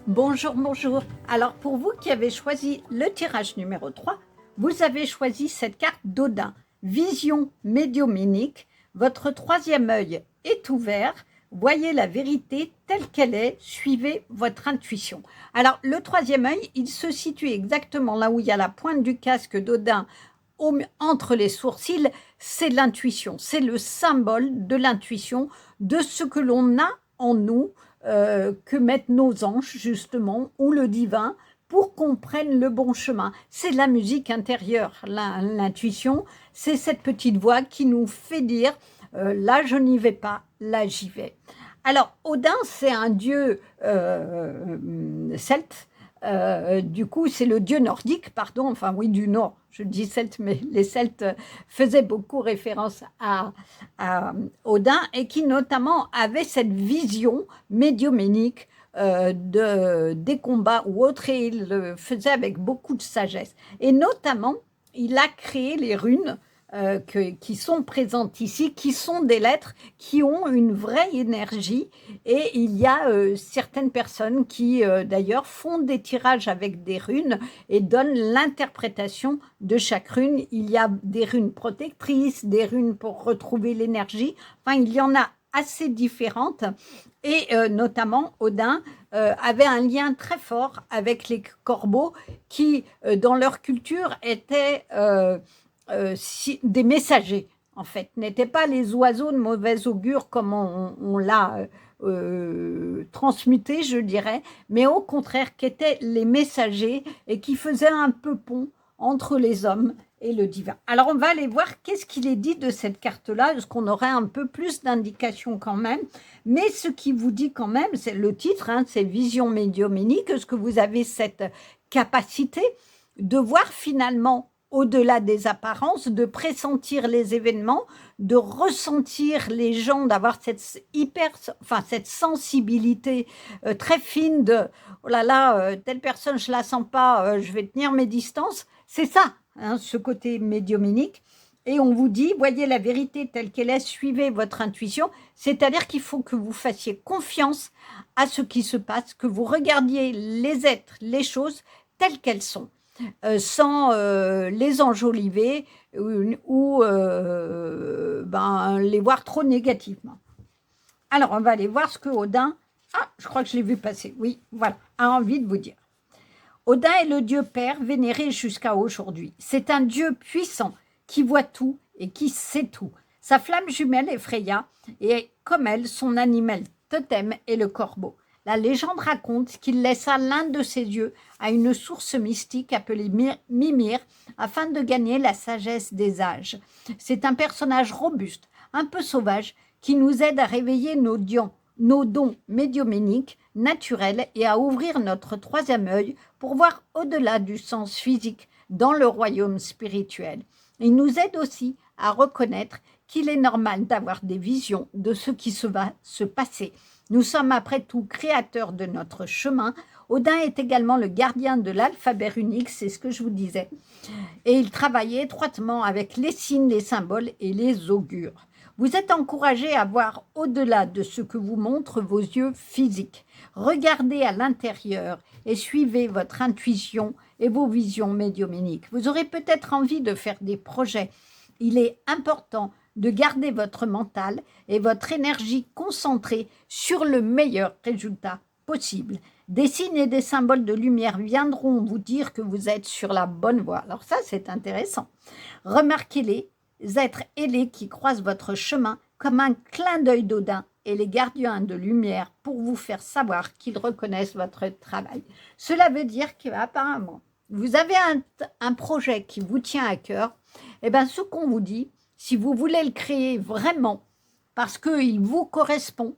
Bonjour, bonjour. Alors, pour vous qui avez choisi le tirage numéro 3, vous avez choisi cette carte d'Odin. Vision médiumnique. Votre 3e œil est ouvert. Voyez la vérité telle qu'elle est, suivez votre intuition. Alors, le 3e œil, il se situe exactement là où il y a la pointe du casque d'Odin entre les sourcils, c'est l'intuition, c'est le symbole de l'intuition, de ce que l'on a en nous, que mettent nos anges justement, ou le divin, pour qu'on prenne le bon chemin. C'est la musique intérieure, l'intuition, c'est cette petite voix qui nous fait dire là je n'y vais pas, là j'y vais. Alors Odin, c'est un dieu celte. Du coup, c'est le dieu nordique, pardon, enfin oui, du Nord, je dis celte, mais les Celtes faisaient beaucoup référence à Odin et qui notamment avait cette vision médiumnique des combats ou autres, et il le faisait avec beaucoup de sagesse. Et notamment, il a créé les runes qui sont présentes ici, qui sont des lettres qui ont une vraie énergie, et il y a certaines personnes qui d'ailleurs font des tirages avec des runes et donnent l'interprétation de chaque rune. Il y a des runes protectrices, des runes pour retrouver l'énergie, enfin il y en a assez différentes, et notamment Odin avait un lien très fort avec les corbeaux qui dans leur culture étaient des messagers, en fait, n'étaient pas les oiseaux de mauvais augure comme on l'a transmuté, je dirais, mais au contraire, qui étaient les messagers et qui faisaient un peu pont entre les hommes et le divin. Alors, on va aller voir qu'est-ce qu'il est dit de cette carte-là. Est-ce qu'on aurait un peu plus d'indications quand même? Mais ce qui vous dit quand même, c'est le titre, hein, c'est Vision médiumnique. Est-ce que vous avez cette capacité de voir finalement au-delà des apparences, de pressentir les événements, de ressentir les gens, d'avoir cette cette sensibilité très fine de oh là là, telle personne je la sens pas, je vais tenir mes distances. C'est ça, hein, ce côté médiumnique. Et on vous dit, voyez la vérité telle qu'elle est, suivez votre intuition. C'est-à-dire qu'il faut que vous fassiez confiance à ce qui se passe, que vous regardiez les êtres, les choses telles qu'elles sont. Sans les enjoliver ou les voir trop négativement. Alors, on va aller voir ce que Odin, je crois que je l'ai vu passer, oui, voilà, a envie de vous dire. Odin est le dieu père vénéré jusqu'à aujourd'hui. C'est un dieu puissant qui voit tout et qui sait tout. Sa flamme jumelle est Freya et comme elle, son animal totem est le corbeau. La légende raconte qu'il laissa l'un de ses yeux à une source mystique appelée Mimir afin de gagner la sagesse des âges. C'est un personnage robuste, un peu sauvage, qui nous aide à réveiller nos dons médiumniques naturels et à ouvrir notre troisième œil pour voir au-delà du sens physique dans le royaume spirituel. Il nous aide aussi à reconnaître qu'il est normal d'avoir des visions de ce qui va se passer. Nous sommes après tout créateurs de notre chemin. Odin est également le gardien de l'alphabet runique, c'est ce que je vous disais. Et il travaillait étroitement avec les signes, les symboles et les augures. Vous êtes encouragés à voir au-delà de ce que vous montrent vos yeux physiques. Regardez à l'intérieur et suivez votre intuition et vos visions médiumniques. Vous aurez peut-être envie de faire des projets. Il est important de garder votre mental et votre énergie concentrée sur le meilleur résultat possible. Des signes et des symboles de lumière viendront vous dire que vous êtes sur la bonne voie. Alors ça, c'est intéressant. Remarquez-les êtres ailés qui croisent votre chemin comme un clin d'œil d'Odin et les gardiens de lumière pour vous faire savoir qu'ils reconnaissent votre travail. Cela veut dire qu'apparemment, vous avez un projet qui vous tient à cœur. Eh bien, ce qu'on vous dit, si vous voulez le créer vraiment, parce qu'il vous correspond,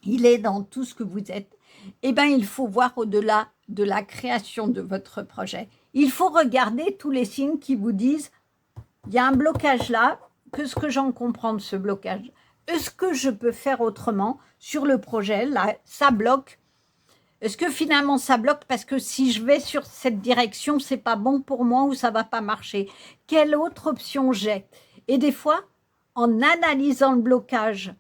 il est dans tout ce que vous êtes, eh bien, il faut voir au-delà de la création de votre projet. Il faut regarder tous les signes qui vous disent « il y a un blocage là, qu'est-ce que j'en comprends de ce blocage? Est-ce que je peux faire autrement sur le projet? Là, ça bloque. Est-ce que finalement ça bloque parce que si je vais sur cette direction, c'est pas bon pour moi ou ça va pas marcher? Quelle autre option j'ai? » Et des fois, en analysant le blocage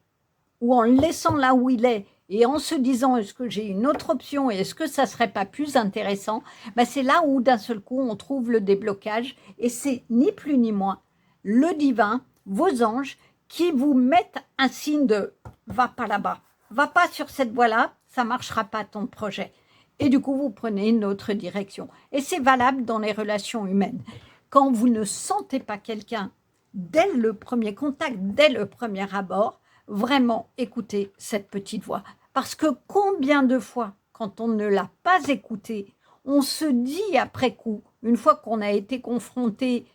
ou en le laissant là où il est et en se disant est-ce que j'ai une autre option et est-ce que ça serait pas plus intéressant, ben c'est là où d'un seul coup on trouve le déblocage et c'est ni plus ni moins le divin, vos anges qui vous mettent un signe de va pas là-bas, va pas sur cette voie-là, ça marchera pas ton projet. Et du coup vous prenez une autre direction. Et c'est valable dans les relations humaines. Quand vous ne sentez pas quelqu'un dès le premier contact, dès le premier abord, vraiment écoutez cette petite voix. Parce que combien de fois, quand on ne l'a pas écoutée, on se dit après coup, une fois qu'on a été confronté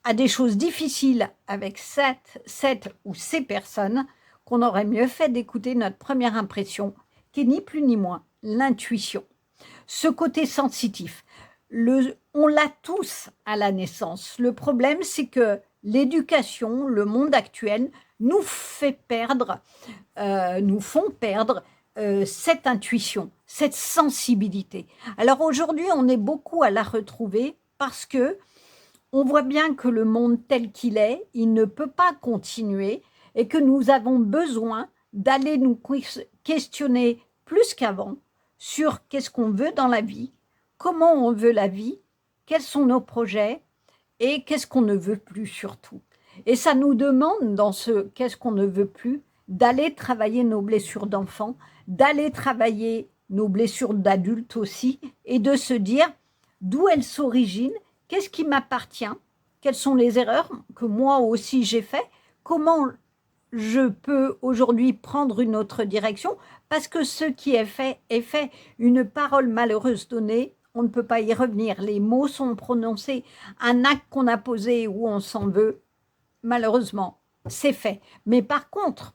à des choses difficiles avec cette ou ces personnes, qu'on aurait mieux fait d'écouter notre première impression, qui est ni plus ni moins l'intuition. Ce côté sensitif, on l'a tous à la naissance. Le problème, c'est que l'éducation, le monde actuel, nous font perdre cette intuition, cette sensibilité. Alors aujourd'hui, on est beaucoup à la retrouver parce que on voit bien que le monde tel qu'il est, il ne peut pas continuer et que nous avons besoin d'aller nous questionner plus qu'avant sur qu'est-ce qu'on veut dans la vie, comment on veut la vie, quels sont nos projets et qu'est-ce qu'on ne veut plus surtout. Et ça nous demande dans ce qu'est-ce qu'on ne veut plus d'aller travailler nos blessures d'enfants, d'aller travailler nos blessures d'adultes aussi et de se dire d'où elles s'originent, qu'est-ce qui m'appartient, quelles sont les erreurs que moi aussi j'ai fait, comment je peux aujourd'hui prendre une autre direction parce que ce qui est fait, une parole malheureuse donnée on ne peut pas y revenir. Les mots sont prononcés. Un acte qu'on a posé où on s'en veut, malheureusement, c'est fait. Mais par contre,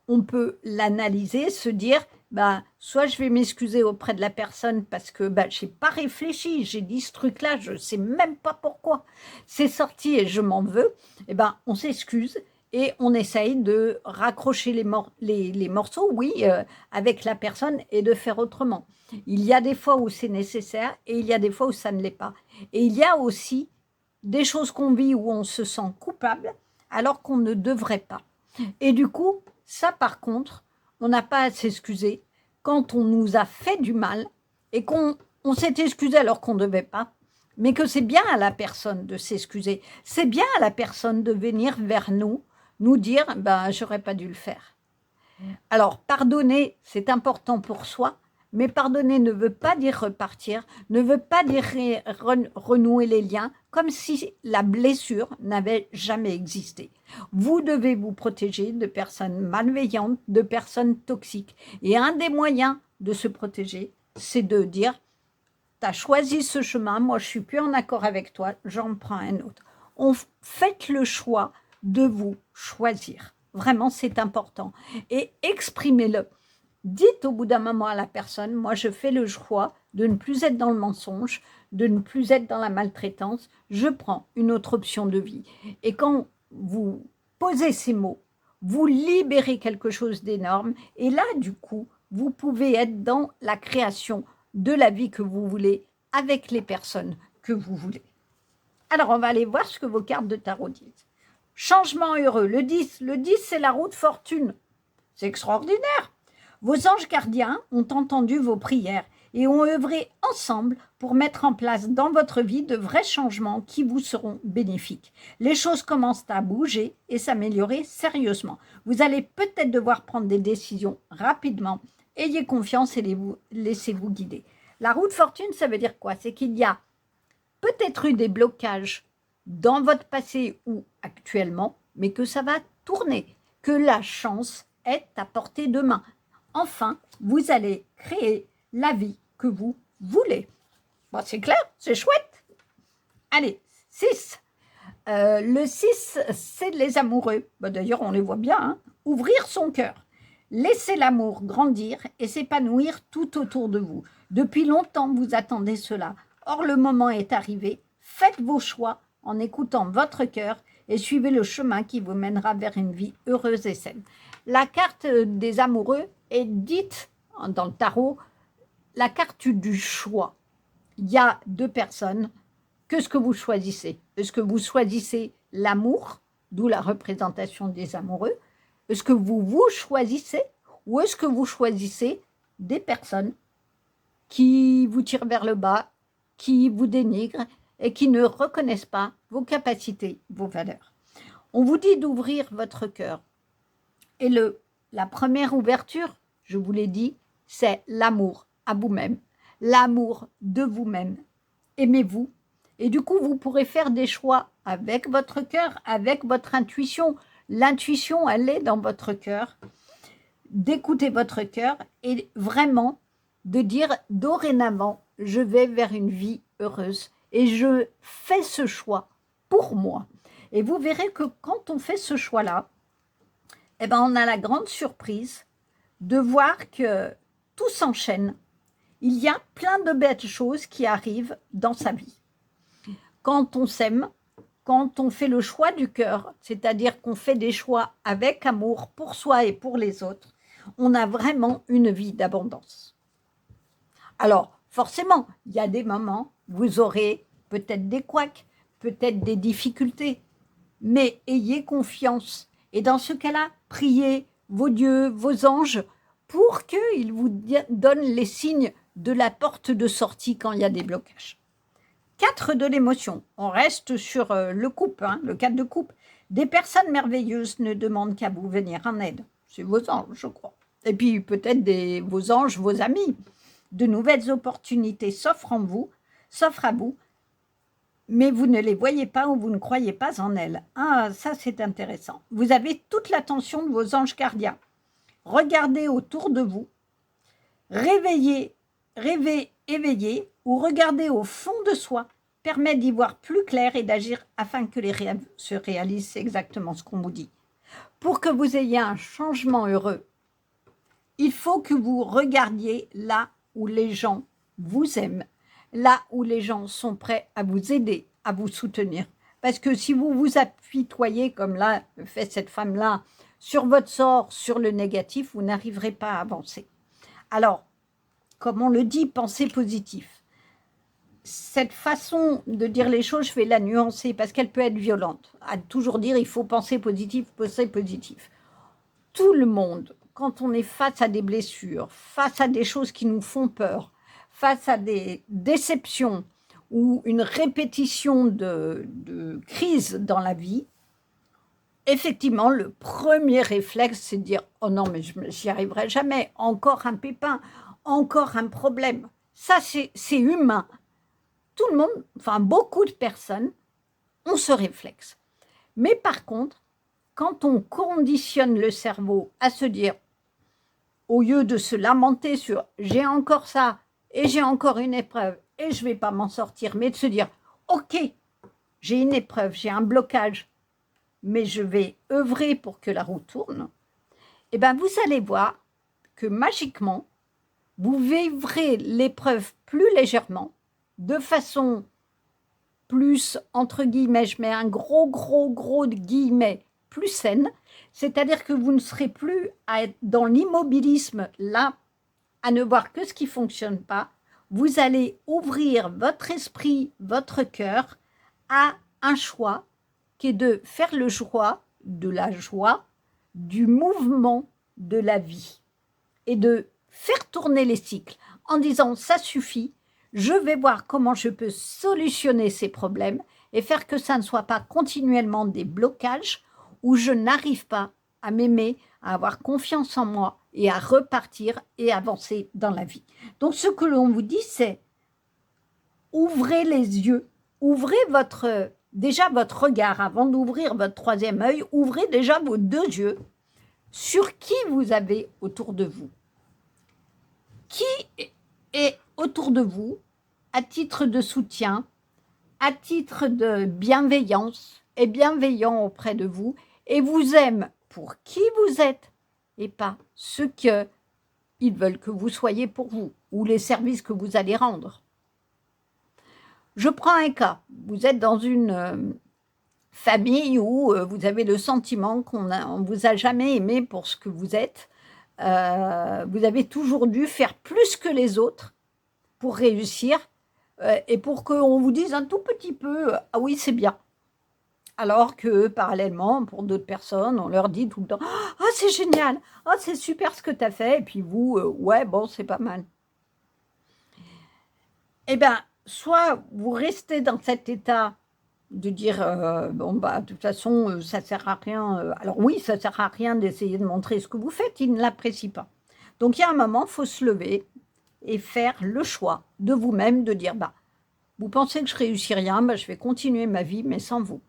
on peut l'analyser, se dire, bah, soit je vais m'excuser auprès de la personne parce que bah, je n'ai pas réfléchi, j'ai dit ce truc-là, je ne sais même pas pourquoi. C'est sorti et je m'en veux. Eh ben, on s'excuse et on essaye de raccrocher les morceaux, oui, avec la personne et de faire autrement. Il y a des fois où c'est nécessaire et il y a des fois où ça ne l'est pas. Et il y a aussi des choses qu'on vit où on se sent coupable alors qu'on ne devrait pas. Et du coup, ça par contre, on n'a pas à s'excuser quand on nous a fait du mal et qu'on s'est excusé alors qu'on ne devait pas, mais que c'est bien à la personne de s'excuser. C'est bien à la personne de venir vers nous dire ben, « j'aurais pas dû le faire ». Alors, pardonner, c'est important pour soi, mais pardonner ne veut pas dire repartir, ne veut pas dire renouer les liens, comme si la blessure n'avait jamais existé. Vous devez vous protéger de personnes malveillantes, de personnes toxiques. Et un des moyens de se protéger, c'est de dire « tu as choisi ce chemin, moi je ne suis plus en accord avec toi, j'en prends un autre ». Faites le choix de vous choisir. Vraiment, c'est important. Et exprimez-le. Dites au bout d'un moment à la personne, moi je fais le choix de ne plus être dans le mensonge, de ne plus être dans la maltraitance, je prends une autre option de vie. Et quand vous posez ces mots, vous libérez quelque chose d'énorme et là, du coup, vous pouvez être dans la création de la vie que vous voulez avec les personnes que vous voulez. Alors, on va aller voir ce que vos cartes de tarot disent. Changement heureux, le 10. Le 10, c'est la roue de fortune. C'est extraordinaire. Vos anges gardiens ont entendu vos prières et ont œuvré ensemble pour mettre en place dans votre vie de vrais changements qui vous seront bénéfiques. Les choses commencent à bouger et s'améliorer sérieusement. Vous allez peut-être devoir prendre des décisions rapidement. Ayez confiance et laissez-vous guider. La roue de fortune, ça veut dire quoi? C'est qu'il y a peut-être eu des blocages dans votre passé ou actuellement, mais que ça va tourner, que la chance est à portée de main. Enfin, vous allez créer la vie que vous voulez. Bon, c'est clair, c'est chouette. Allez, 6. Le 6, c'est les amoureux. Bon, d'ailleurs, on les voit bien. Hein. Ouvrir son cœur. Laissez l'amour grandir et s'épanouir tout autour de vous. Depuis longtemps, vous attendez cela. Or, le moment est arrivé. Faites vos choix en écoutant votre cœur et suivez le chemin qui vous mènera vers une vie heureuse et saine. La carte des amoureux est dite dans le tarot la carte du choix. Il y a deux personnes. Qu'est-ce que vous choisissez? Est-ce que vous choisissez l'amour, d'où la représentation des amoureux? Est-ce que vous choisissez ou est-ce que vous choisissez des personnes qui vous tirent vers le bas, qui vous dénigrent et qui ne reconnaissent pas vos capacités, vos valeurs? On vous dit d'ouvrir votre cœur. Et la première ouverture, je vous l'ai dit, c'est l'amour à vous-même, l'amour de vous-même. Aimez-vous. Et du coup, vous pourrez faire des choix avec votre cœur, avec votre intuition. L'intuition, elle est dans votre cœur. D'écouter votre cœur et vraiment de dire dorénavant, je vais vers une vie heureuse et je fais ce choix pour moi. Et vous verrez que quand on fait ce choix-là, eh ben, on a la grande surprise de voir que tout s'enchaîne. Il y a plein de belles choses qui arrivent dans sa vie. Quand on s'aime, quand on fait le choix du cœur, c'est-à-dire qu'on fait des choix avec amour pour soi et pour les autres, on a vraiment une vie d'abondance. Alors, forcément, il y a des moments où vous aurez peut-être des couacs, peut-être des difficultés, mais ayez confiance. Et dans ce cas-là, priez vos dieux, vos anges, pour qu'ils vous donnent les signes de la porte de sortie quand il y a des blocages. 4 de l'émotion. On reste sur le couple, hein, le 4 de couple. Des personnes merveilleuses ne demandent qu'à vous venir en aide. C'est vos anges, je crois. Et puis peut-être vos anges, vos amis. De nouvelles opportunités s'offrent à vous, mais vous ne les voyez pas ou vous ne croyez pas en elles. Ah, ça c'est intéressant. Vous avez toute l'attention de vos anges gardiens. Regardez autour de vous. Rêvez éveillé ou regarder au fond de soi permet d'y voir plus clair et d'agir afin que les rêves se réalisent. C'est exactement ce qu'on vous dit. Pour que vous ayez un changement heureux, il faut que vous regardiez là où les gens vous aiment, là où les gens sont prêts à vous aider, à vous soutenir. Parce que si vous vous apitoyez, comme là fait cette femme-là, sur votre sort, sur le négatif, vous n'arriverez pas à avancer. Alors, comme on le dit, pensez positif. Cette façon de dire les choses, je vais la nuancer parce qu'elle peut être violente. À toujours dire, il faut penser positif, penser positif. Tout le monde, quand on est face à des blessures, face à des choses qui nous font peur, face à des déceptions ou une répétition de crises dans la vie, effectivement, le premier réflexe, c'est de dire « Oh non, mais j'y arriverai jamais, encore un pépin, encore un problème. » Ça, c'est humain. Tout le monde, enfin beaucoup de personnes, ont ce réflexe. Mais par contre, quand on conditionne le cerveau à se dire, au lieu de se lamenter sur « j'ai encore ça et j'ai encore une épreuve et je ne vais pas m'en sortir », mais de se dire « ok, j'ai une épreuve, j'ai un blocage, mais je vais œuvrer pour que la roue tourne », et bien vous allez voir que magiquement, vous vivrez l'épreuve plus légèrement, de façon plus, entre guillemets, je mets un gros guillemets, plus saine, c'est-à-dire que vous ne serez plus à être dans l'immobilisme, là, à ne voir que ce qui ne fonctionne pas. Vous allez ouvrir votre esprit, votre cœur à un choix qui est de faire le choix de la joie, du mouvement de la vie et de faire tourner les cycles en disant ça suffit, je vais voir comment je peux solutionner ces problèmes et faire que ça ne soit pas continuellement des blocages où je n'arrive pas à m'aimer, à avoir confiance en moi et à repartir et avancer dans la vie. Donc ce que l'on vous dit, c'est ouvrez les yeux, ouvrez déjà votre regard avant d'ouvrir votre troisième œil, ouvrez déjà vos deux yeux sur qui vous avez autour de vous. Qui est autour de vous à titre de soutien, à titre de bienveillance, est bienveillant auprès de vous et vous aime pour qui vous êtes et pas ce qu'ils veulent que vous soyez pour vous ou les services que vous allez rendre. Je prends un cas. Vous êtes dans une famille où vous avez le sentiment qu'on ne vous a jamais aimé pour ce que vous êtes. Vous avez toujours dû faire plus que les autres pour réussir et pour qu'on vous dise un tout petit peu « Ah oui, c'est bien ». Alors que parallèlement, pour d'autres personnes, on leur dit tout le temps « Ah, c'est génial, ah, c'est super ce que tu as fait » et puis vous, ouais, bon, c'est pas mal. Eh bien, soit vous restez dans cet état de dire bon, bah, de toute façon, ça ne sert à rien. Alors oui, ça ne sert à rien d'essayer de montrer ce que vous faites, ils ne l'apprécient pas. Donc, il y a un moment, il faut se lever et faire le choix de vous-même, de dire, bah, vous pensez que je ne réussis rien, bah, je vais continuer ma vie, mais sans vous.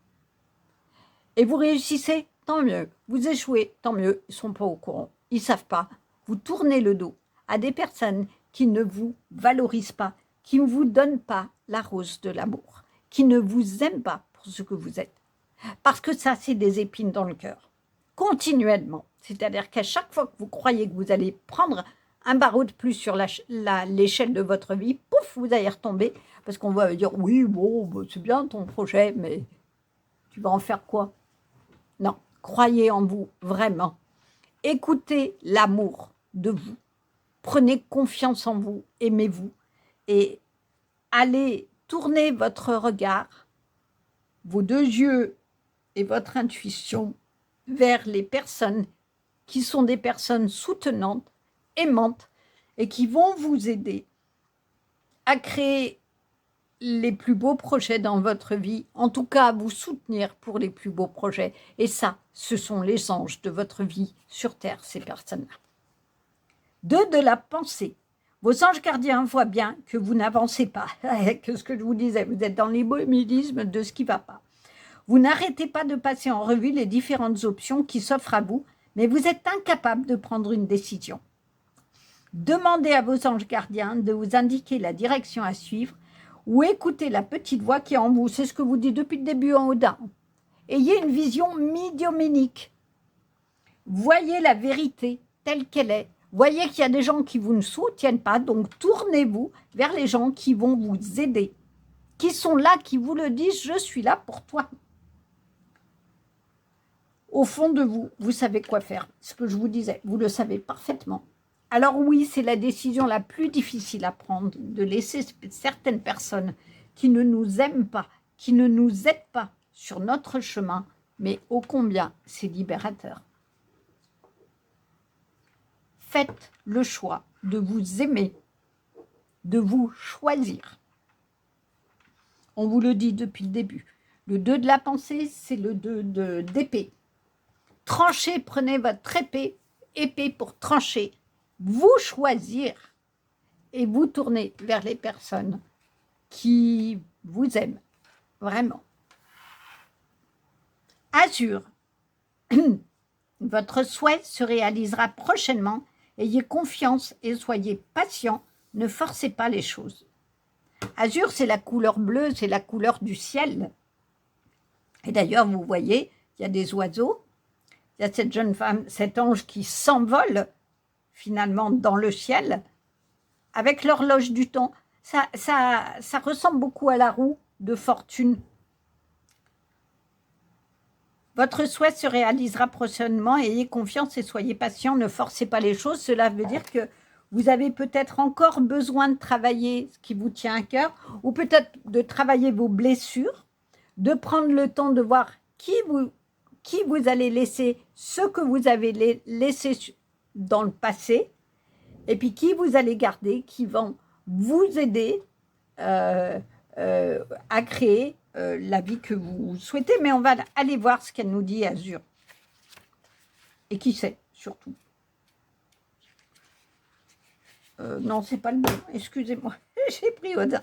Et vous réussissez, tant mieux. Vous échouez, tant mieux. Ils ne sont pas au courant, ils ne savent pas. Vous tournez le dos à des personnes qui ne vous valorisent pas, qui ne vous donnent pas la rose de l'amour, qui ne vous aiment pas pour ce que vous êtes. Parce que ça, c'est des épines dans le cœur, continuellement. C'est-à-dire qu'à chaque fois que vous croyez que vous allez prendre un barreau de plus sur l'échelle de votre vie, pouf, vous allez retomber, parce qu'on va dire, oui, bon, bah, c'est bien ton projet, mais tu vas en faire quoi? Non, croyez en vous, vraiment. Écoutez l'amour de vous. Prenez confiance en vous, aimez-vous, et allez tourner votre regard, vos deux yeux et votre intuition vers les personnes qui sont des personnes soutenantes, aimantes, et qui vont vous aider à créer les plus beaux projets dans votre vie, en tout cas à vous soutenir pour les plus beaux projets. Et ça, ce sont les anges de votre vie sur Terre, ces personnes-là. De la pensée. Vos anges gardiens voient bien que vous n'avancez pas, que ce que je vous disais, vous êtes dans l'immobilisme de ce qui ne va pas. Vous n'arrêtez pas de passer en revue les différentes options qui s'offrent à vous, mais vous êtes incapable de prendre une décision. Demandez à vos anges gardiens de vous indiquer la direction à suivre ou écoutez la petite voix qui est en vous. C'est ce que vous dites depuis le début en Odin. Ayez une vision médiumnique. Voyez la vérité telle qu'elle est. Voyez qu'il y a des gens qui vous ne soutiennent pas, donc tournez-vous vers les gens qui vont vous aider, qui sont là, qui vous le disent, je suis là pour toi. Au fond de vous, vous savez quoi faire. Ce que je vous disais, vous le savez parfaitement. Alors oui, c'est la décision la plus difficile à prendre, de laisser certaines personnes qui ne nous aiment pas, qui ne nous aident pas sur notre chemin, mais ô combien c'est libérateur. Faites le choix de vous aimer, de vous choisir. On vous le dit depuis le début. Le 2 de la pensée, c'est le 2 d'épée. Tranchez, prenez votre épée pour trancher, vous choisir et vous tourner vers les personnes qui vous aiment vraiment. Azur, votre souhait se réalisera prochainement. Ayez confiance et soyez patient, ne forcez pas les choses. Azur, c'est la couleur bleue, c'est la couleur du ciel. Et d'ailleurs, vous voyez, il y a des oiseaux, il y a cette jeune femme, cet ange qui s'envole finalement dans le ciel avec l'horloge du temps. Ça ressemble beaucoup à la roue de fortune. Votre souhait se réalisera prochainement, ayez confiance et soyez patient, ne forcez pas les choses. Cela veut dire que vous avez peut-être encore besoin de travailler ce qui vous tient à cœur, ou peut-être de travailler vos blessures, de prendre le temps de voir qui vous allez laisser, ce que vous avez laissé dans le passé, et puis qui vous allez garder, qui vont vous aider à créer la vie que vous souhaitez. Mais on va aller voir ce qu'elle nous dit, Azur. Et qui sait, surtout. Non, c'est pas le bon. Excusez-moi. J'ai pris Odin.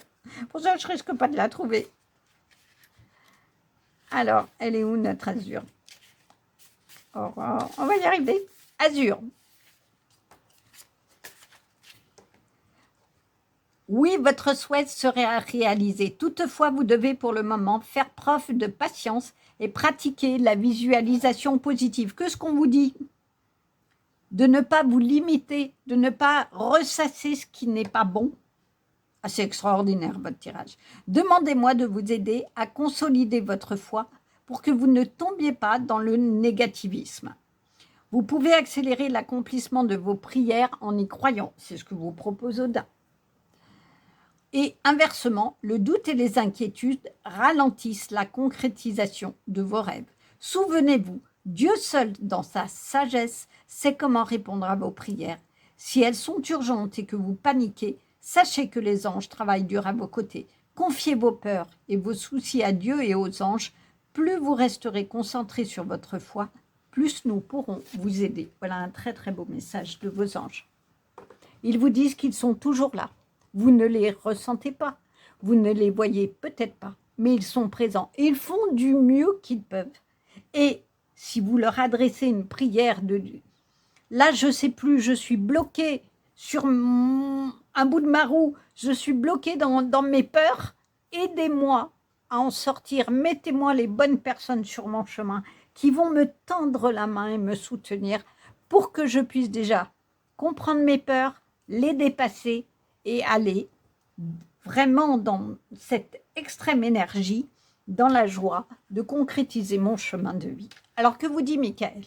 Pour ça, je risque pas de la trouver. Alors, elle est où, notre Azur? On va y arriver. Azur. Oui, votre souhait sera réalisé. Toutefois, vous devez pour le moment faire preuve de patience et pratiquer la visualisation positive. Que ce qu'on vous dit? De ne pas vous limiter, de ne pas ressasser ce qui n'est pas bon. Ah, c'est extraordinaire, votre tirage. Demandez-moi de vous aider à consolider votre foi pour que vous ne tombiez pas dans le négativisme. Vous pouvez accélérer l'accomplissement de vos prières en y croyant. C'est ce que vous propose Odin. Et inversement, le doute et les inquiétudes ralentissent la concrétisation de vos rêves. Souvenez-vous, Dieu seul, dans sa sagesse, sait comment répondre à vos prières. Si elles sont urgentes et que vous paniquez, sachez que les anges travaillent dur à vos côtés. Confiez vos peurs et vos soucis à Dieu et aux anges. Plus vous resterez concentrés sur votre foi, plus nous pourrons vous aider. Voilà un très très beau message de vos anges. Ils vous disent qu'ils sont toujours là. Vous ne les ressentez pas, vous ne les voyez peut-être pas, mais ils sont présents. Ils font du mieux qu'ils peuvent. Et si vous leur adressez une prière de... Là, je ne sais plus, je suis bloquée sur un bout de ma roue, je suis bloquée dans mes peurs. Aidez-moi à en sortir, mettez-moi les bonnes personnes sur mon chemin qui vont me tendre la main et me soutenir pour que je puisse déjà comprendre mes peurs, les dépasser et aller vraiment dans cette extrême énergie, dans la joie de concrétiser mon chemin de vie. Alors que vous dit Michael?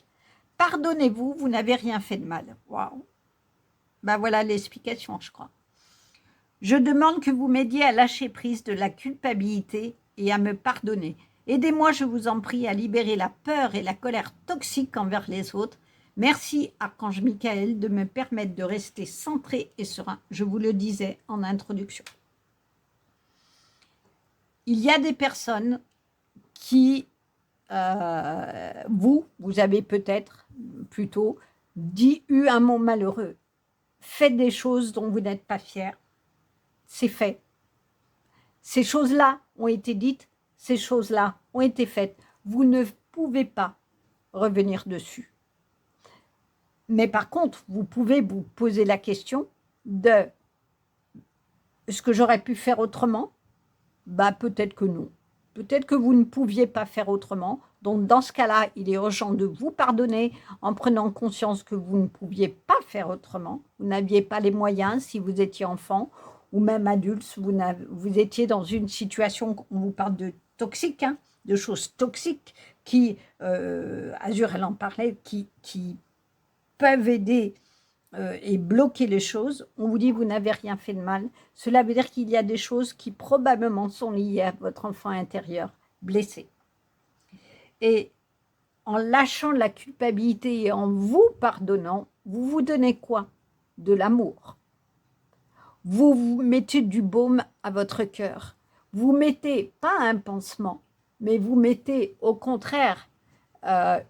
Pardonnez-vous, vous n'avez rien fait de mal. Waouh! Ben voilà l'explication, je crois. Je demande que vous m'aidiez à lâcher prise de la culpabilité et à me pardonner. Aidez-moi, je vous en prie, à libérer la peur et la colère toxique envers les autres. Merci, Archange Michael, de me permettre de rester centré et serein. Je vous le disais en introduction. Il y a des personnes qui, vous avez peut-être plutôt eu un mot malheureux. Faites des choses dont vous n'êtes pas fiers. C'est fait. Ces choses-là ont été dites, ces choses-là ont été faites. Vous ne pouvez pas revenir dessus. Mais par contre, vous pouvez vous poser la question de est-ce que j'aurais pu faire autrement? Bah, peut-être que non. Peut-être que vous ne pouviez pas faire autrement. Donc, dans ce cas-là, il est urgent de vous pardonner en prenant conscience que vous ne pouviez pas faire autrement. Vous n'aviez pas les moyens si vous étiez enfant ou même adulte. Vous étiez dans une situation, on vous parle de toxique, hein, de choses toxiques qui, Azur, elle en parlait, qui peuvent aider et bloquer les choses. On vous dit vous n'avez rien fait de mal. Cela veut dire qu'il y a des choses qui probablement sont liées à votre enfant intérieur blessé. Et en lâchant la culpabilité et en vous pardonnant, vous vous donnez quoi? De l'amour. Vous vous mettez du baume à votre cœur. Vous mettez pas un pansement, mais vous mettez au contraire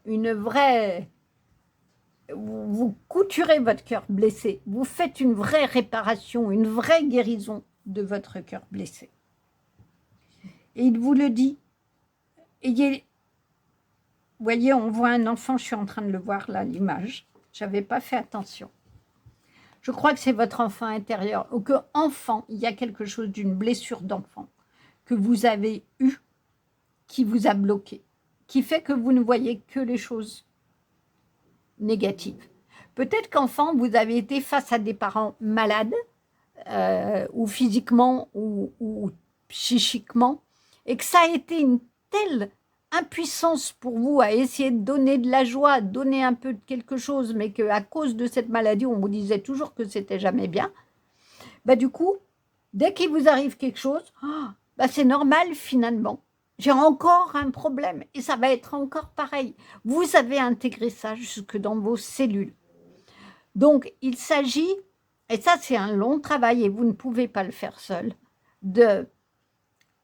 une vraie... Vous couturez votre cœur blessé. Vous faites une vraie réparation, une vraie guérison de votre cœur blessé. Et il vous le dit. Ayez... Vous voyez, on voit un enfant, je suis en train de le voir là, l'image. Je n'avais pas fait attention. Je crois que c'est votre enfant intérieur, ou que enfant, il y a quelque chose d'une blessure d'enfant que vous avez eue, qui vous a bloqué, qui fait que vous ne voyez que les choses négatives. Peut-être qu'enfant, vous avez été face à des parents malades, ou physiquement, ou psychiquement, et que ça a été une telle impuissance pour vous à essayer de donner de la joie, donner un peu de quelque chose, mais qu'à cause de cette maladie, on vous disait toujours que c'était jamais bien, bah du coup, dès qu'il vous arrive quelque chose, bah c'est normal finalement. J'ai encore un problème et ça va être encore pareil. Vous avez intégré ça jusque dans vos cellules. Donc, il s'agit, et ça c'est un long travail et vous ne pouvez pas le faire seul, de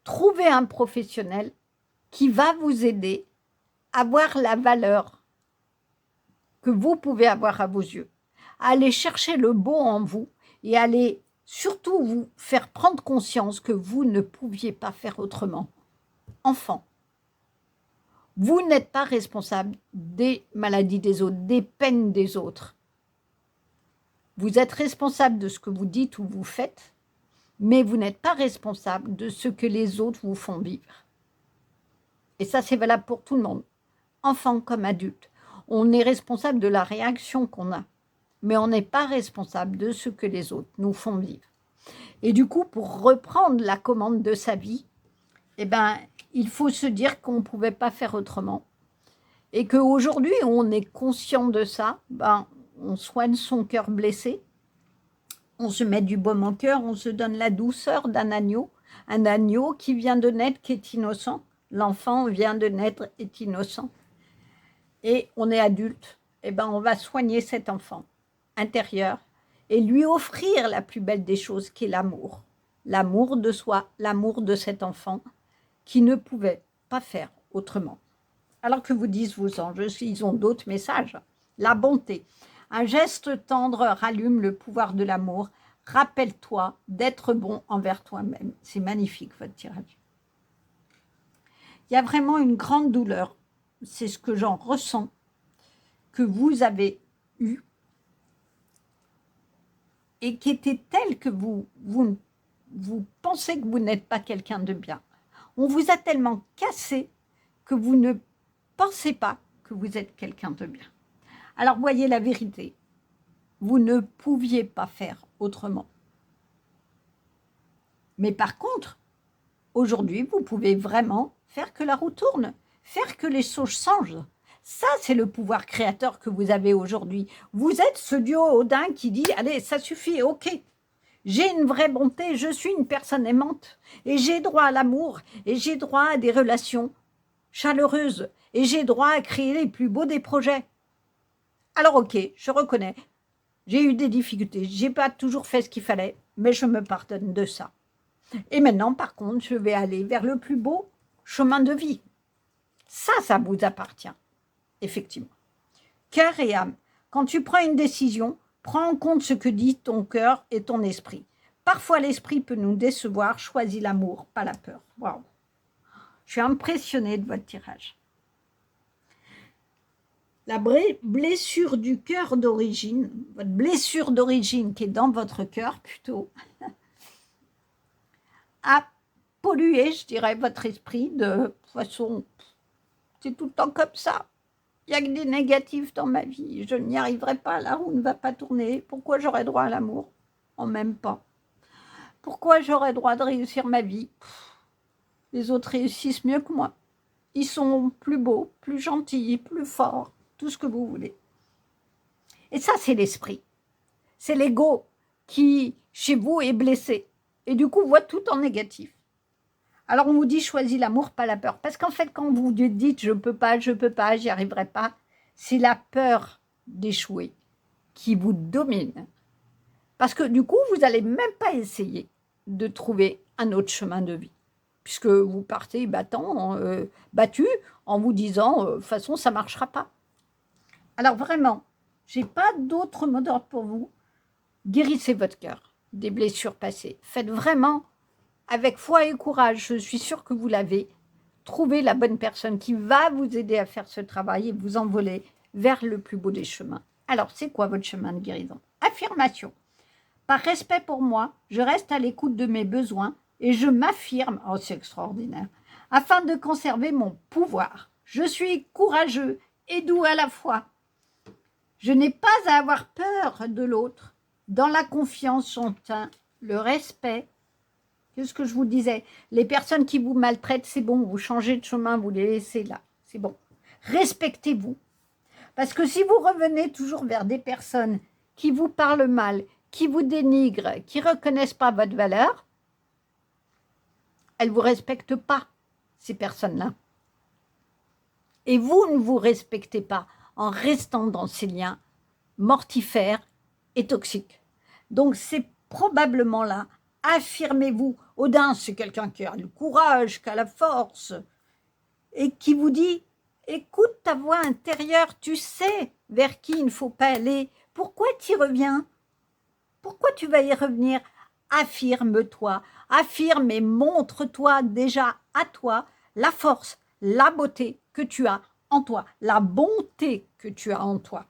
trouver un professionnel qui va vous aider à voir la valeur que vous pouvez avoir à vos yeux, à aller chercher le beau en vous et aller surtout vous faire prendre conscience que vous ne pouviez pas faire autrement. Enfant, vous n'êtes pas responsable des maladies des autres, des peines des autres. Vous êtes responsable de ce que vous dites ou vous faites, mais vous n'êtes pas responsable de ce que les autres vous font vivre. Et ça, c'est valable pour tout le monde, enfant comme adulte. On est responsable de la réaction qu'on a, mais on n'est pas responsable de ce que les autres nous font vivre. Et du coup, pour reprendre la commande de sa vie, eh ben, il faut se dire qu'on ne pouvait pas faire autrement. Et qu'aujourd'hui, on est conscient de ça, ben, on soigne son cœur blessé, on se met du baume au cœur, on se donne la douceur d'un agneau, un agneau qui vient de naître, qui est innocent. L'enfant vient de naître, est innocent. Et on est adulte, eh ben, on va soigner cet enfant intérieur et lui offrir la plus belle des choses qui est l'amour. L'amour de soi, l'amour de cet enfant qui ne pouvait pas faire autrement. Alors que vous disent vos anges, ils ont d'autres messages. La bonté. Un geste tendre rallume le pouvoir de l'amour. Rappelle-toi d'être bon envers toi-même. C'est magnifique, votre tirage. Il y a vraiment une grande douleur. C'est ce que j'en ressens, que vous avez eu et qui était telle que vous pensez que vous n'êtes pas quelqu'un de bien. On vous a tellement cassé que vous ne pensez pas que vous êtes quelqu'un de bien. Alors, voyez la vérité. Vous ne pouviez pas faire autrement. Mais par contre, aujourd'hui, vous pouvez vraiment faire que la roue tourne, faire que les choses changent. Ça, c'est le pouvoir créateur que vous avez aujourd'hui. Vous êtes ce dieu Odin qui dit « Allez, ça suffit, ok. J'ai une vraie bonté, je suis une personne aimante et j'ai droit à l'amour et j'ai droit à des relations chaleureuses et j'ai droit à créer les plus beaux des projets. » Alors ok, je reconnais, j'ai eu des difficultés, j'ai pas toujours fait ce qu'il fallait, mais je me pardonne de ça. Et maintenant, par contre, je vais aller vers le plus beau chemin de vie. Ça vous appartient, effectivement. Cœur et âme, quand tu prends une décision, prends en compte ce que dit ton cœur et ton esprit. Parfois, l'esprit peut nous décevoir, choisis l'amour, pas la peur. Waouh! Je suis impressionnée de votre tirage. La blessure du cœur d'origine, votre blessure d'origine qui est dans votre cœur plutôt, a pollué, je dirais, votre esprit de façon, c'est tout le temps comme ça. Il n'y a que des négatifs dans ma vie, je n'y arriverai pas, la roue ne va pas tourner, pourquoi j'aurais droit à l'amour? On m'aime pas. Pourquoi j'aurais droit de réussir ma vie? Les autres réussissent mieux que moi. Ils sont plus beaux, plus gentils, plus forts, tout ce que vous voulez. Et ça, c'est l'esprit. C'est l'ego qui, chez vous, est blessé. Et du coup, voit tout en négatif. Alors, on vous dit, choisis l'amour, pas la peur. Parce qu'en fait, quand vous dites, je peux pas, j'y arriverai pas, c'est la peur d'échouer qui vous domine. Parce que du coup, vous n'allez même pas essayer de trouver un autre chemin de vie. Puisque vous partez battu en vous disant, de toute façon, ça ne marchera pas. Alors vraiment, je n'ai pas d'autre mot d'ordre pour vous. Guérissez votre cœur des blessures passées. Faites vraiment avec foi et courage, je suis sûre que vous l'avez. Trouvez la bonne personne qui va vous aider à faire ce travail et vous envoler vers le plus beau des chemins. Alors, c'est quoi votre chemin de guérison? Affirmation. Par respect pour moi, je reste à l'écoute de mes besoins et je m'affirme, oh c'est extraordinaire, afin de conserver mon pouvoir. Je suis courageux et doux à la fois. Je n'ai pas à avoir peur de l'autre. Dans la confiance sont le respect. Qu'est-ce que je vous disais? Les personnes qui vous maltraitent, c'est bon, vous changez de chemin, vous les laissez là, c'est bon. Respectez-vous. Parce que si vous revenez toujours vers des personnes qui vous parlent mal, qui vous dénigrent, qui ne reconnaissent pas votre valeur, elles ne vous respectent pas, ces personnes-là. Et vous ne vous respectez pas en restant dans ces liens mortifères et toxiques. Donc, c'est probablement là, affirmez-vous. Odin, c'est quelqu'un qui a le courage, qui a la force, et qui vous dit, écoute ta voix intérieure, tu sais vers qui il ne faut pas aller. Pourquoi tu y reviens? Pourquoi tu vas y revenir? Affirme-toi, affirme et montre-toi déjà à toi la force, la beauté que tu as en toi, la bonté que tu as en toi.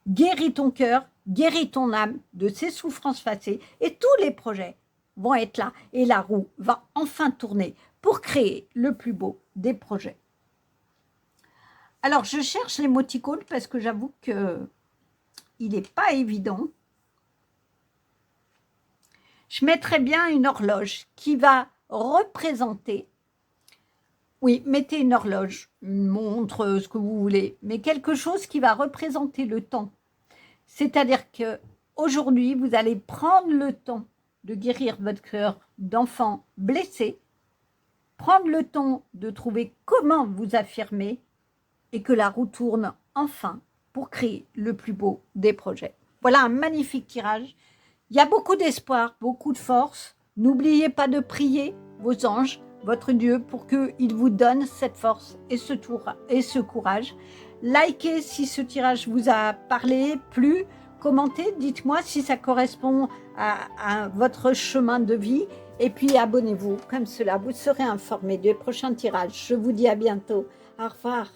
Guéris ton cœur, guéris ton âme de ces souffrances passées et tous les projets vont être là et la roue va enfin tourner pour créer le plus beau des projets. Alors, je cherche l'émoticône parce que j'avoue qu'il n'est pas évident. Je mettrais bien une horloge qui va représenter, oui, mettez une horloge, une montre, ce que vous voulez, mais quelque chose qui va représenter le temps. C'est-à-dire qu'aujourd'hui, vous allez prendre le temps de guérir votre cœur d'enfant blessé, prendre le temps de trouver comment vous affirmer et que la roue tourne enfin pour créer le plus beau des projets. Voilà un magnifique tirage. Il y a beaucoup d'espoir, beaucoup de force. N'oubliez pas de prier vos anges, votre Dieu, pour qu'il vous donne cette force et ce courage. Likez si ce tirage vous a parlé, plu. Commentez, dites-moi si ça correspond à votre chemin de vie. Et puis abonnez-vous, comme cela, vous serez informé des prochains tirages. Je vous dis à bientôt. Au revoir.